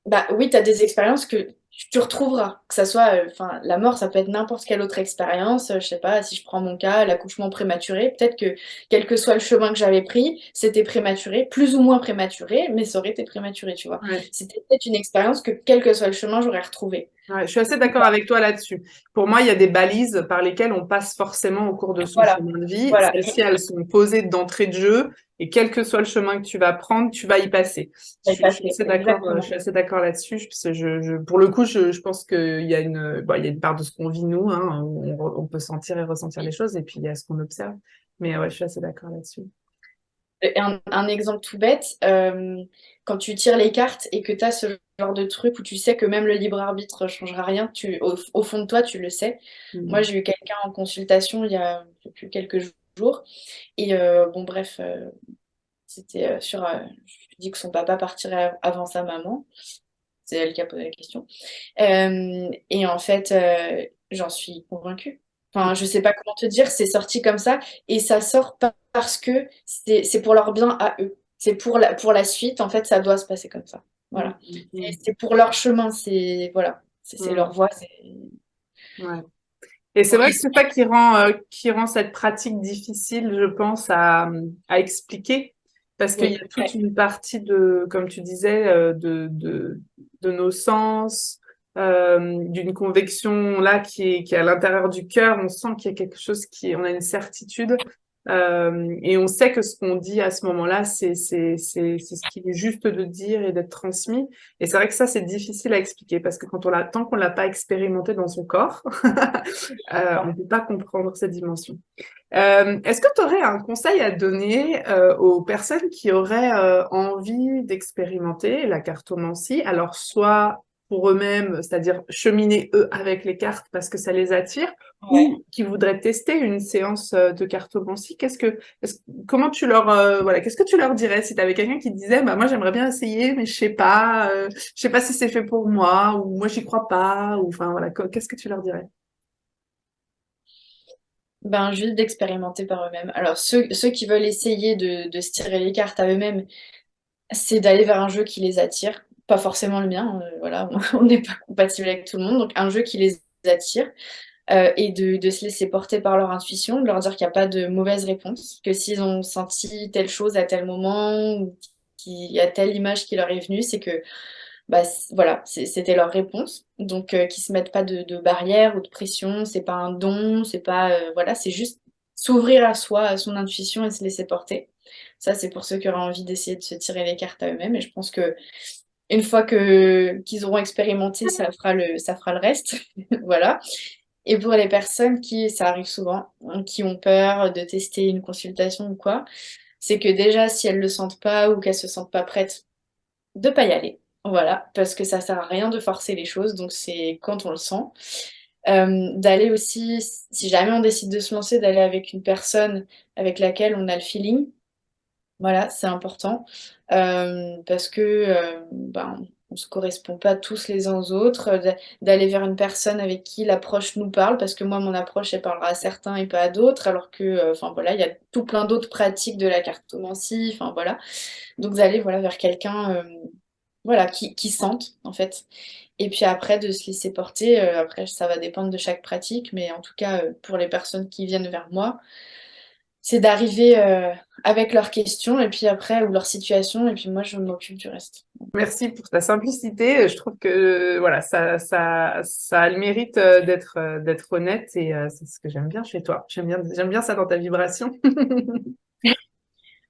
bah oui, tu as des expériences que tu retrouveras, que ça soit, enfin, la mort, ça peut être n'importe quelle autre expérience. Je sais pas, si je prends mon cas, l'accouchement prématuré, peut-être que quel que soit le chemin que j'avais pris, c'était prématuré, plus ou moins prématuré, mais ça aurait été prématuré, tu vois. ouais. C'était peut-être une expérience que quel que soit le chemin, j'aurais retrouvé. Ouais, je suis assez d'accord avec toi là-dessus. Pour moi, il y a des balises par lesquelles on passe forcément au cours de son Voilà, chemin de vie. voilà. Celles-ci, elles sont posées d'entrée de jeu et quel que soit le chemin que tu vas prendre, tu vas y passer. Ça y Je suis passait, assez d'accord, je suis exactement. assez d'accord là-dessus. Parce que pour le coup, je pense qu'il y a bon, il y a une part de ce qu'on vit nous, hein, on peut sentir et ressentir les choses et puis il y a ce qu'on observe. Mais ouais, je suis assez d'accord là-dessus. Un exemple tout bête, quand tu tires les cartes et que tu as ce genre de truc où tu sais que même le libre arbitre ne changera rien, au fond de toi, tu le sais. Moi, Mm. j'ai eu quelqu'un en consultation il y a plus quelques jours. Et bon, bref, c'était je lui dis que son papa partirait avant sa maman. C'est elle qui a posé la question. Et en fait, j'en suis convaincue. Enfin, je sais pas comment te dire, c'est sorti comme ça et ça sort pas parce que c'est pour leur bien à eux. C'est pour la suite, en fait, ça doit se passer comme ça. Mm, Voilà. mm, C'est pour leur chemin, c'est voilà, c'est leur mm, voie. mm. Ouais. Et c'est Pour vrai qu'ils que c'est ça qui rend cette pratique difficile, je pense, à expliquer, parce qu'il y oui, a toute une partie de, comme tu disais, de nos sens, d'une conviction là qui est à l'intérieur du cœur. On sent qu'il y a quelque chose on a une certitude, et on sait que ce qu'on dit à ce moment-là, c'est ce qu'il est juste de dire et d'être transmis. Et c'est vrai que ça, c'est difficile à expliquer, parce que tant qu'on l'a pas expérimenté dans son corps, on ne peut pas comprendre cette dimension. Est-ce que tu aurais un conseil à donner aux personnes qui auraient envie d'expérimenter la cartomancie, alors soit pour eux-mêmes, c'est-à-dire cheminer eux avec les cartes parce que ça les attire, Ouais. ou qui voudraient tester une séance de cartomancie, comment tu leur, voilà, qu'est-ce que tu leur dirais si tu avais quelqu'un qui te disait, bah moi j'aimerais bien essayer, mais je sais pas si c'est fait pour moi, ou moi j'y crois pas, ou enfin voilà, qu'est-ce que tu leur dirais? Ben, juste d'expérimenter par eux-mêmes. Alors, ceux qui veulent essayer de se tirer les cartes à eux-mêmes, c'est d'aller vers un jeu qui les attire. Pas forcément le mien, voilà, on n'est pas compatible avec tout le monde, donc un jeu qui les attire. Et de se laisser porter par leur intuition, de leur dire qu'il n'y a pas de mauvaise réponse, que s'ils ont senti telle chose à tel moment, ou qu'il y a telle image qui leur est venue, c'est que bah, voilà, c'était leur réponse. Donc, qu'ils se mettent pas de barrière ou de pression, c'est pas un don, c'est pas, voilà, c'est juste s'ouvrir à soi, à son intuition et se laisser porter. Ça, c'est pour ceux qui auraient envie d'essayer de se tirer les cartes à eux-mêmes. Et je pense que une fois que qu'ils auront expérimenté, ça fera le reste. Voilà. Et pour les personnes qui, ça arrive souvent, hein, qui ont peur de tester une consultation ou quoi, c'est que déjà, si elles le sentent pas ou qu'elles se sentent pas prêtes, de pas y aller. Voilà, parce que ça sert à rien de forcer les choses, donc c'est quand on le sent. D'aller aussi, si jamais on décide de se lancer, d'aller avec une personne avec laquelle on a le feeling. Voilà, c'est important parce que ben, on se correspond pas tous les uns aux autres, d'aller vers une personne avec qui l'approche nous parle, parce que moi, mon approche, elle parlera à certains et pas à d'autres, alors que, enfin voilà, il y a tout plein d'autres pratiques de la cartomancie, enfin voilà. Donc d'aller voilà, vers quelqu'un voilà, qui sente, en fait. Et puis après, de se laisser porter, après, ça va dépendre de chaque pratique, mais en tout cas, pour les personnes qui viennent vers moi, c'est d'arriver avec leurs questions et puis après, ou leur situation, et puis moi, je m'occupe du reste. Merci pour ta simplicité. Je trouve que voilà, ça a le mérite d'être honnête et c'est ce que j'aime bien chez toi. J'aime bien ça dans ta vibration.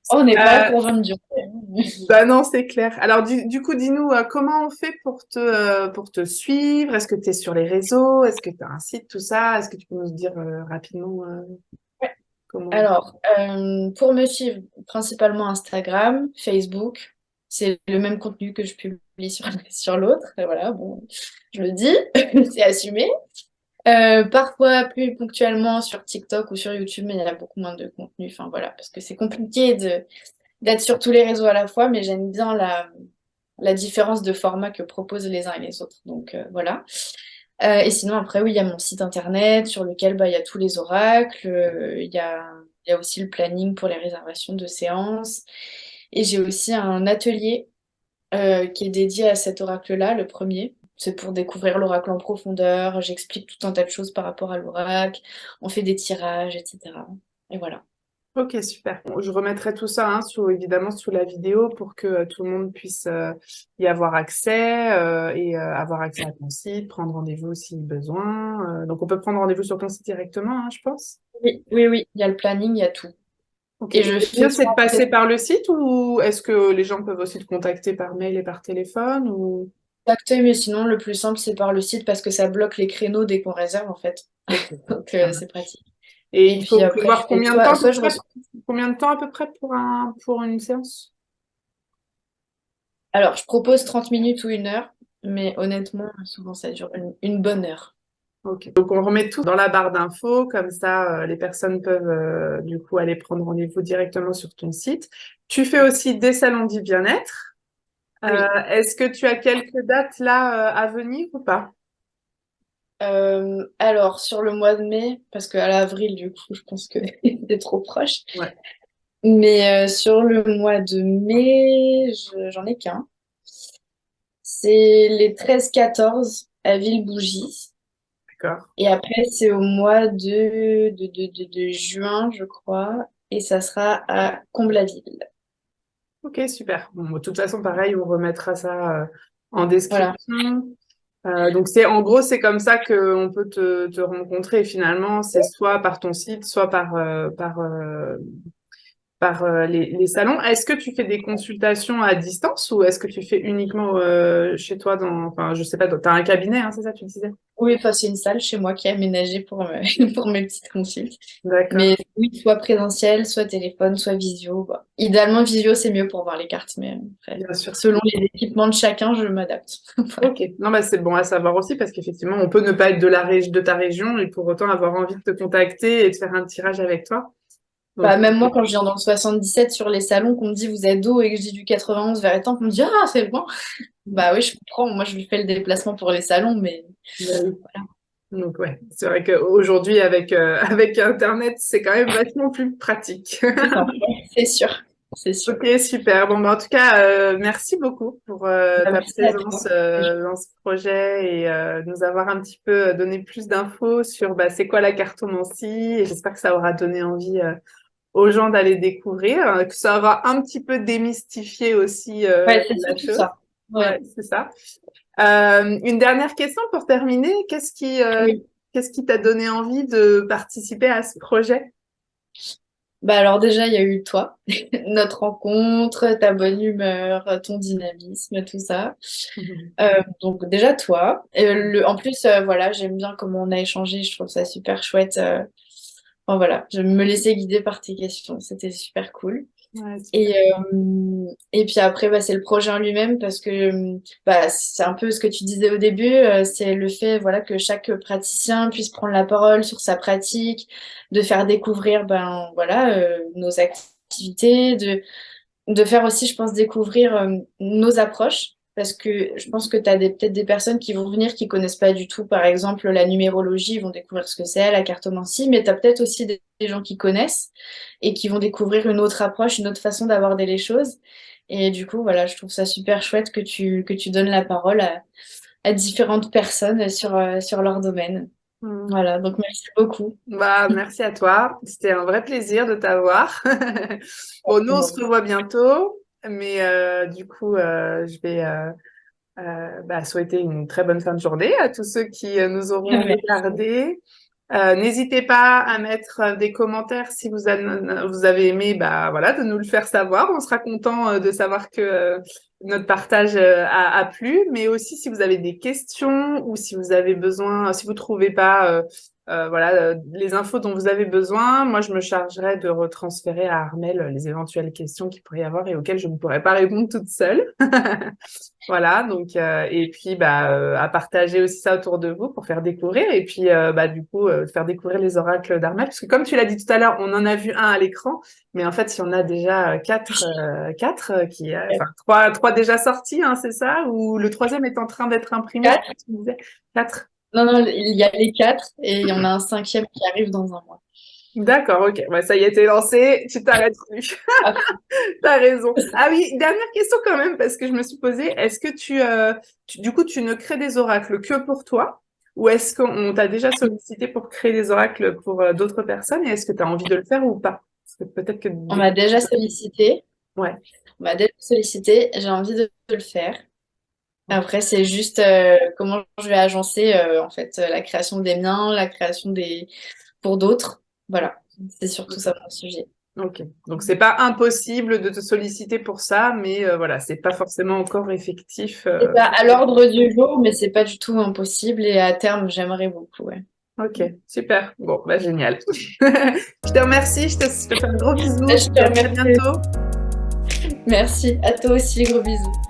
Oh, on n'est pas là Euh, pour vendre du rêve. Bah non, c'est clair. Alors du coup, dis-nous comment on fait pour te suivre? Est-ce que tu es sur les réseaux? Est-ce que tu as un site, tout ça? Est-ce que tu peux nous dire rapidement comment? Alors, pour me suivre, principalement Instagram, Facebook, c'est le même contenu que je publie sur, sur l'autre. Et voilà, bon, je le dis, c'est assumé. Parfois plus ponctuellement sur TikTok ou sur YouTube, mais il y a beaucoup moins de contenu. Enfin voilà, parce que c'est compliqué d'être sur tous les réseaux à la fois, mais j'aime bien la différence de format que proposent les uns et les autres. Donc voilà. Et sinon, après, oui, il y a mon site internet sur lequel bah, il y a tous les oracles, il y a aussi le planning pour les réservations de séances. Et j'ai aussi un atelier qui est dédié à cet oracle-là, le premier. C'est pour découvrir l'oracle en profondeur. J'explique tout un tas de choses par rapport à l'oracle. On fait des tirages, etc. Et voilà. Ok, super. Bon, je remettrai tout ça hein, évidemment sous la vidéo pour que tout le monde puisse y avoir accès et avoir accès à ton site, prendre rendez-vous si besoin. Donc on peut prendre rendez-vous sur ton site directement, hein, je pense. Oui, oui, oui, il y a le planning, il y a tout. Ok. Et Et je le fais mieux, aussi c'est de un passer par le site ou est-ce que les gens peuvent aussi te contacter par mail et par téléphone ou... contacter, mais sinon, le plus simple, c'est par le site parce que ça bloque les créneaux dès qu'on réserve, en fait. Ok, Donc, ça c'est marche. pratique. Et Et il puis faut après, je prévoir fais combien de temps à peu soit je près? reçois. Combien de temps à peu près pour une séance? Alors, je propose 30 minutes ou 1 heure, mais honnêtement, souvent, ça dure une bonne heure. Ok. Donc on remet tout dans la barre d'infos, comme ça les personnes peuvent du coup aller prendre rendez-vous directement sur ton site. Tu fais aussi des salons du bien-être. Oui. Est-ce que tu as quelques dates là à venir ou pas? Alors, sur le mois de mai, parce qu'à l'avril, du coup, je pense que c'est trop proche. Ouais, Mais sur le mois de mai, j'en ai qu'un. C'est les 13-14 à Villebougie. d'accord. Et après, c'est au mois de juin, je crois. Et ça sera à Comble-la-Ville. Ok, super. Bon, de toute façon, pareil, on remettra ça en Voilà. description. Donc c'est en gros c'est comme ça qu'on peut te rencontrer finalement c'est soit par ton site soit par les salons. Est-ce que tu fais des consultations à distance ou est-ce que tu fais uniquement chez toi enfin, je sais pas, t'as un cabinet, hein, c'est ça, tu disais? Oui, enfin, c'est une salle chez moi qui est aménagée pour mes petites consultes. D'accord. Mais oui, soit présentiel, soit téléphone, soit visio. Bah. Idéalement, visio, c'est mieux pour voir les cartes, mais après, Bien sûr. selon les équipements de chacun, je m'adapte. Voilà. Ok. Non, bah, c'est bon à savoir aussi parce qu'effectivement, on peut ne pas être de ta région et pour autant avoir envie de te contacter et de faire un tirage avec toi. Donc, Bah, même moi, quand je viens dans le 77 sur les salons, qu'on me dit vous êtes d'où et que je dis du 91 vers Étampes, on me dit ah, c'est loin. Bah oui, je comprends. Moi, je lui fais le déplacement pour les salons, mais bah oui. Donc ouais, c'est vrai qu'aujourd'hui avec Internet, c'est quand même vachement plus pratique. c'est ça. C'est sûr. C'est sûr. Ok, super. Bon, bah, en tout cas, merci beaucoup pour Bah, ta merci à toi. présence dans ce projet et nous avoir un petit peu donné plus d'infos sur bah, c'est quoi la cartomancie. Et j'espère que ça aura donné envie aux gens d'aller découvrir, que ça aura un petit peu démystifié aussi Ouais, c'est la surtout chose. ça. Ouais, Ouais. c'est ça. Une dernière question pour terminer. Oui. Qu'est-ce qui t'a donné envie de participer à ce projet? Bah alors déjà, il y a eu toi, notre rencontre, ta bonne humeur, ton dynamisme, tout ça. Donc déjà toi. En plus, voilà, j'aime bien comment on a échangé, je trouve ça super chouette. Enfin, voilà, je me laissais guider par tes questions, c'était super cool. Ouais, super. Et puis après, bah, c'est le projet en lui-même parce que bah, c'est un peu ce que tu disais au début, c'est le fait voilà, que chaque praticien puisse prendre la parole sur sa pratique, de faire découvrir ben, voilà, nos activités, de faire aussi, je pense, découvrir nos approches. Parce que je pense que tu as peut-être des personnes qui vont venir qui connaissent pas du tout, par exemple, la numérologie, ils vont découvrir ce que c'est, la cartomancie, mais tu as peut-être aussi des gens qui connaissent et qui vont découvrir une autre approche, une autre façon d'aborder les choses. Et du coup, voilà, je trouve ça super chouette que tu donnes la parole à différentes personnes sur leur domaine. Mm. Voilà, donc merci beaucoup. Bah, merci à toi. C'était un vrai plaisir de t'avoir. Bon, nous, on se revoit bientôt, mais du coup, je vais bah, souhaiter une très bonne fin de journée à tous ceux qui nous auront Merci. regardés. N'hésitez pas à mettre des commentaires si vous avez aimé, bah voilà, de nous le faire savoir. On sera content de savoir que notre partage a plu, mais aussi si vous avez des questions ou si vous avez besoin, si vous trouvez pas voilà les infos dont vous avez besoin, moi je me chargerai de retransférer à Armel les éventuelles questions qu'il pourrait y avoir et auxquelles je ne pourrais pas répondre toute seule. Voilà, donc et puis bah à partager aussi ça autour de vous pour faire découvrir et puis bah du coup faire découvrir les oracles d'Armel parce que comme tu l'as dit tout à l'heure, on en a vu un à l'écran, mais en fait il y en a déjà quatre qui enfin trois déjà sortis, hein, c'est ça? Ou le troisième est en train d'être imprimé, je crois que tu disais. Quatre. Non, non, il y a les quatre et il y en a un cinquième qui arrive dans un mois. D'accord, ok. Bah, ça y est, t'es lancé, tu t'arrêtes plus. Ah, T'as raison. Ah oui, dernière question quand même, parce que je me suis posée, est-ce que du coup, tu ne crées des oracles que pour toi? Ou est-ce qu'on t'a déjà sollicité pour créer des oracles pour d'autres personnes? Et est-ce que tu as envie de le faire ou pas? Parce que peut-être que on m'a déjà sollicité. Ouais, On m'a déjà sollicité. J'ai envie de le faire. Après, c'est juste comment je vais agencer en fait la création des miens, la création des pour d'autres. Voilà, c'est surtout ça mon sujet. ok. Donc c'est pas impossible de te solliciter pour ça, mais voilà, c'est pas forcément encore effectif. C'est pas à l'ordre du jour, mais c'est pas du tout impossible et à terme, j'aimerais beaucoup. Ouais. Ok, super. Bon, bah génial. Je te remercie, je te fais un gros bisou Je et te à très remercie. bientôt. Merci. À toi aussi, gros bisous.